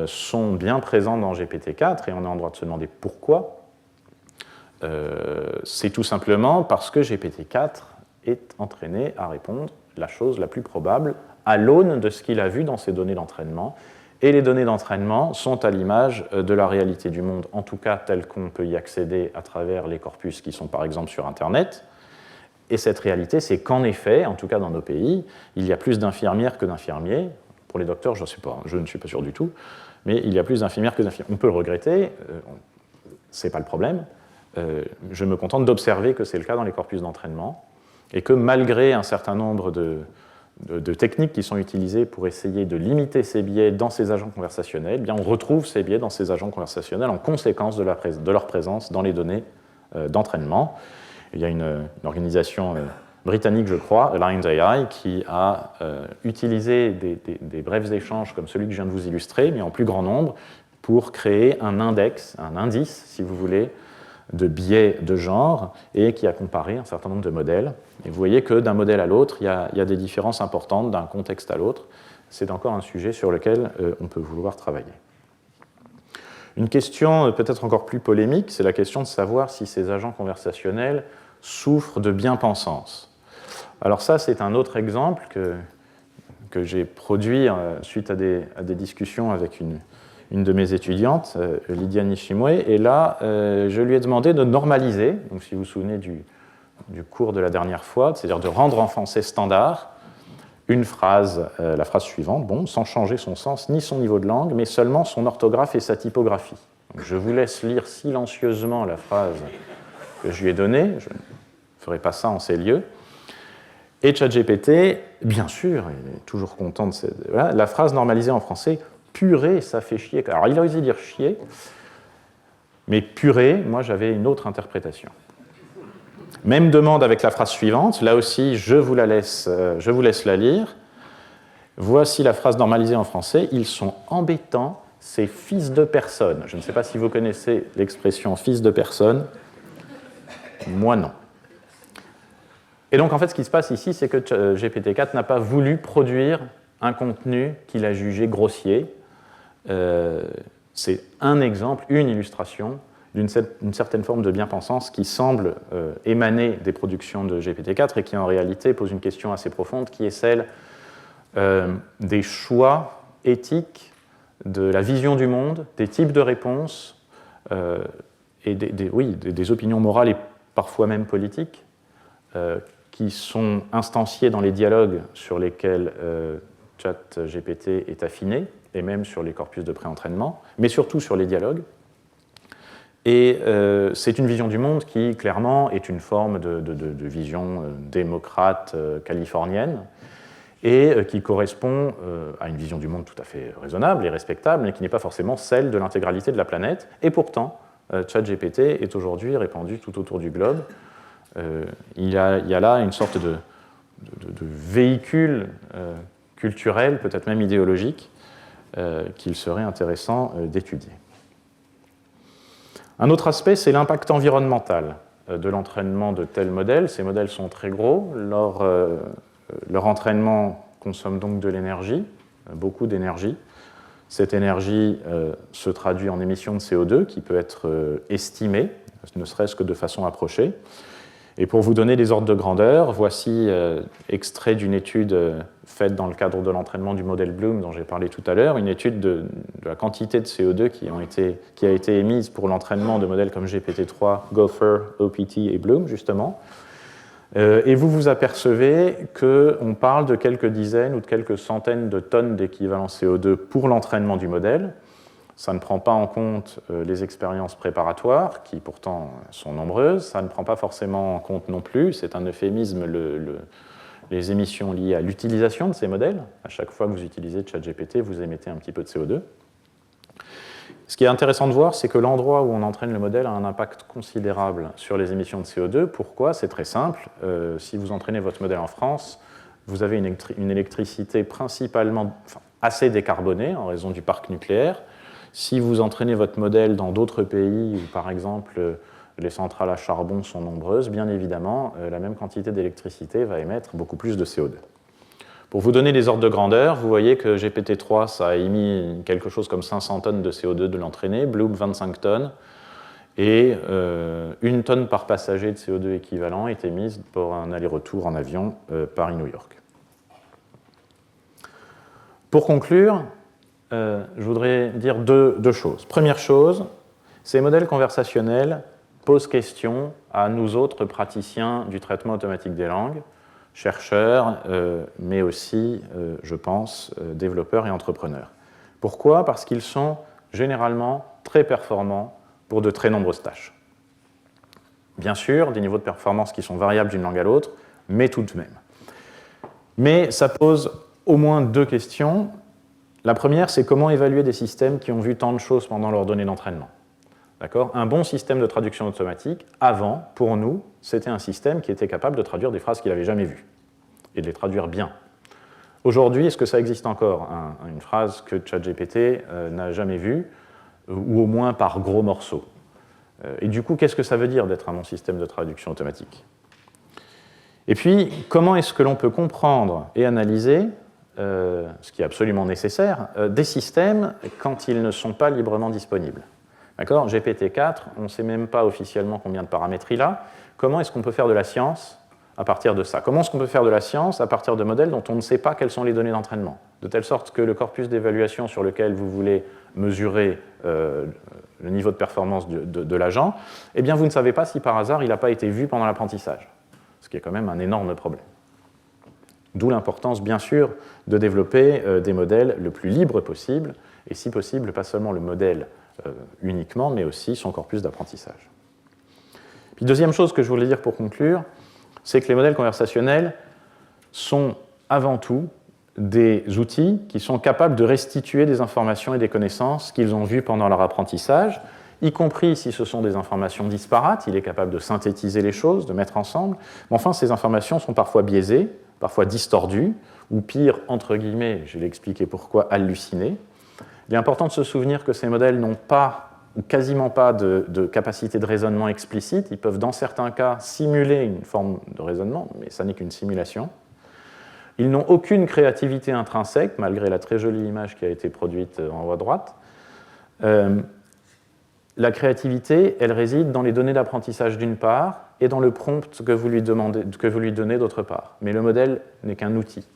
sont bien présents dans GPT-4 et on est en droit de se demander pourquoi. C'est tout simplement parce que GPT-4 est entraîné à répondre la chose la plus probable à l'aune de ce qu'il a vu dans ses données d'entraînement. Et les données d'entraînement sont à l'image de la réalité du monde, en tout cas telle qu'on peut y accéder à travers les corpus qui sont par exemple sur Internet. Et cette réalité, c'est qu'en effet, en tout cas dans nos pays, il y a plus d'infirmières que d'infirmiers. Pour les docteurs, je ne suis pas sûr du tout, mais il y a plus d'infirmières que d'infirmiers. On peut le regretter, ce n'est pas le problème. Je me contente d'observer que c'est le cas dans les corpus d'entraînement, et que malgré un certain nombre de techniques qui sont utilisées pour essayer de limiter ces biais dans ces agents conversationnels, eh bien on retrouve ces biais dans ces agents conversationnels en conséquence de leur présence dans les données d'entraînement. Il y a une organisation britannique, je crois, Alliance AI, qui a utilisé des brefs échanges comme celui que je viens de vous illustrer, mais en plus grand nombre, pour créer un index, un indice, si vous voulez, de biais de genre, et qui a comparé un certain nombre de modèles. Et vous voyez que d'un modèle à l'autre, il y a des différences importantes d'un contexte à l'autre. C'est encore un sujet sur lequel on peut vouloir travailler. Une question peut-être encore plus polémique, c'est la question de savoir si ces agents conversationnels souffrent de bien-pensance. Alors ça, c'est un autre exemple que j'ai produit suite à des discussions avec une de mes étudiantes, Lydia Nishimwe, et là, je lui ai demandé de normaliser, donc si vous vous souvenez du cours de la dernière fois, c'est-à-dire de rendre en français standard une phrase, la phrase suivante, bon, sans changer son sens ni son niveau de langue, mais seulement son orthographe et sa typographie. Donc, je vous laisse lire silencieusement la phrase que je lui ai donnée, je ne ferai pas ça en ces lieux. Et ChatGPT, bien sûr, il est toujours content de voilà, la phrase normalisée en français, purée, ça fait chier. Alors, il a osé dire chier, mais purée, moi, j'avais une autre interprétation. Même demande avec la phrase suivante, là aussi, je vous laisse la lire. Voici la phrase normalisée en français, ils sont embêtants, ces fils de personne. Je ne sais pas si vous connaissez l'expression fils de personne, moi non. Et donc, en fait, ce qui se passe ici, c'est que GPT-4 n'a pas voulu produire un contenu qu'il a jugé grossier. C'est un exemple, une illustration d'une certaine forme de bien-pensance qui semble émaner des productions de GPT-4 et qui, en réalité, pose une question assez profonde, qui est celle des choix éthiques, de la vision du monde, des types de réponses et des opinions morales et parfois même politiques qui sont instanciées dans les dialogues sur lesquels ChatGPT est affiné, et même sur les corpus de pré-entraînement, mais surtout sur les dialogues. Et c'est une vision du monde qui, clairement, est une forme de vision démocrate californienne, et qui correspond à une vision du monde tout à fait raisonnable et respectable, mais qui n'est pas forcément celle de l'intégralité de la planète. Et pourtant, ChatGPT est aujourd'hui répandu tout autour du globe. Il y a là une sorte de véhicule culturel, peut-être même idéologique, qu'il serait intéressant d'étudier. Un autre aspect, c'est l'impact environnemental de l'entraînement de tels modèles. Ces modèles sont très gros. Leur entraînement consomme donc de l'énergie, beaucoup d'énergie. Cette énergie se traduit en émissions de CO2 qui peut être estimée, ne serait-ce que de façon approchée. Et pour vous donner des ordres de grandeur, voici extrait d'une étude faite dans le cadre de l'entraînement du modèle Bloom dont j'ai parlé tout à l'heure, une étude de la quantité de CO2 qui a été émise pour l'entraînement de modèles comme GPT-3, Gopher, OPT et Bloom, justement. Et vous vous apercevez qu'on parle de quelques dizaines ou de quelques centaines de tonnes d'équivalent CO2 pour l'entraînement du modèle. Ça ne prend pas en compte les expériences préparatoires, qui pourtant sont nombreuses. Ça ne prend pas forcément en compte non plus, c'est un euphémisme, les émissions liées à l'utilisation de ces modèles. À chaque fois que vous utilisez ChatGPT, vous émettez un petit peu de CO2. Ce qui est intéressant de voir, c'est que l'endroit où on entraîne le modèle a un impact considérable sur les émissions de CO2. Pourquoi ? C'est très simple. Si vous entraînez votre modèle en France, vous avez une électricité principalement assez décarbonée en raison du parc nucléaire. Si vous entraînez votre modèle dans d'autres pays où, par exemple, les centrales à charbon sont nombreuses, bien évidemment, la même quantité d'électricité va émettre beaucoup plus de CO2. Pour vous donner des ordres de grandeur, vous voyez que GPT-3, ça a émis quelque chose comme 500 tonnes de CO2 de l'entraîné, Bloom 25 tonnes, et 1 tonne par passager de CO2 équivalent est émise pour un aller-retour en avion Paris-New York. Pour conclure, je voudrais dire deux choses. Première chose, ces modèles conversationnels posent question à nous autres praticiens du traitement automatique des langues, chercheurs, mais aussi, je pense, développeurs et entrepreneurs. Pourquoi ? Parce qu'ils sont généralement très performants pour de très nombreuses tâches. Bien sûr, des niveaux de performance qui sont variables d'une langue à l'autre, mais tout de même. Mais ça pose au moins 2 questions. La première, c'est comment évaluer des systèmes qui ont vu tant de choses pendant leurs données d'entraînement. D'accord ? Un bon système de traduction automatique, avant, pour nous, c'était un système qui était capable de traduire des phrases qu'il n'avait jamais vues, et de les traduire bien. Aujourd'hui, est-ce que ça existe encore, une phrase que ChatGPT n'a jamais vue, ou au moins par gros morceaux? Et du coup, qu'est-ce que ça veut dire d'être un bon système de traduction automatique? Et puis, comment est-ce que l'on peut comprendre et analyser, ce qui est absolument nécessaire, des systèmes quand ils ne sont pas librement disponibles? D'accord ? GPT-4, on ne sait même pas officiellement combien de paramètres il a. Comment est-ce qu'on peut faire de la science à partir de ça? Comment est-ce qu'on peut faire de la science à partir de modèles dont on ne sait pas quelles sont les données d'entraînement? De telle sorte que le corpus d'évaluation sur lequel vous voulez mesurer le niveau de performance de l'agent, eh bien vous ne savez pas si par hasard il n'a pas été vu pendant l'apprentissage, ce qui est quand même un énorme problème. D'où l'importance, bien sûr, de développer des modèles le plus libres possible, et si possible, pas seulement le modèle uniquement, mais aussi son corpus d'apprentissage. Puis deuxième chose que je voulais dire pour conclure, c'est que les modèles conversationnels sont avant tout des outils qui sont capables de restituer des informations et des connaissances qu'ils ont vues pendant leur apprentissage, y compris si ce sont des informations disparates, il est capable de synthétiser les choses, de mettre ensemble, mais enfin ces informations sont parfois biaisées, parfois distordues, ou pire, entre guillemets, je vais l'expliquer pourquoi, hallucinées. Il est important de se souvenir que ces modèles n'ont pas, ou quasiment pas, de capacité de raisonnement explicite. Ils peuvent, dans certains cas, simuler une forme de raisonnement, mais ça n'est qu'une simulation. Ils n'ont aucune créativité intrinsèque, malgré la très jolie image qui a été produite en haut à droite. La créativité, elle réside dans les données d'apprentissage d'une part, et dans le prompt que vous lui donnez d'autre part. Mais le modèle n'est qu'un outil.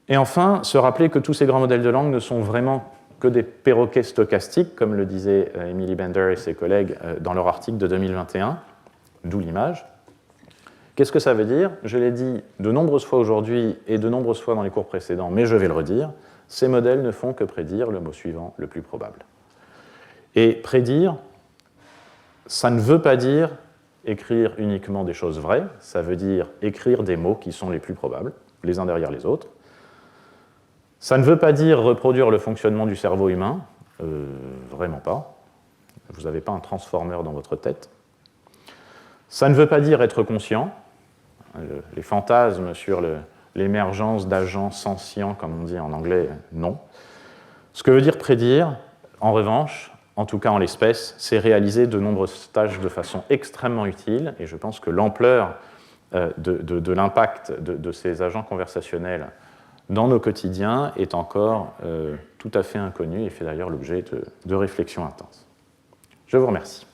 Et enfin, se rappeler que tous ces grands modèles de langue ne sont vraiment que des perroquets stochastiques, comme le disaient Emily Bender et ses collègues dans leur article de 2021, d'où l'image. Qu'est-ce que ça veut dire? Je l'ai dit de nombreuses fois aujourd'hui et de nombreuses fois dans les cours précédents, mais je vais le redire, ces modèles ne font que prédire le mot suivant le plus probable. Et prédire, ça ne veut pas dire écrire uniquement des choses vraies, ça veut dire écrire des mots qui sont les plus probables, les uns derrière les autres. Ça ne veut pas dire reproduire le fonctionnement du cerveau humain, vraiment pas. Vous n'avez pas un transformer dans votre tête. Ça ne veut pas dire être conscient. Les fantasmes sur l'émergence d'agents sentients, comme on dit en anglais, non. Ce que veut dire prédire, en revanche, en tout cas en l'espèce, c'est réaliser de nombreuses tâches de façon extrêmement utile, et je pense que l'ampleur de l'impact de ces agents conversationnels dans nos quotidiens est encore tout à fait inconnue et fait d'ailleurs l'objet de réflexions intenses. Je vous remercie.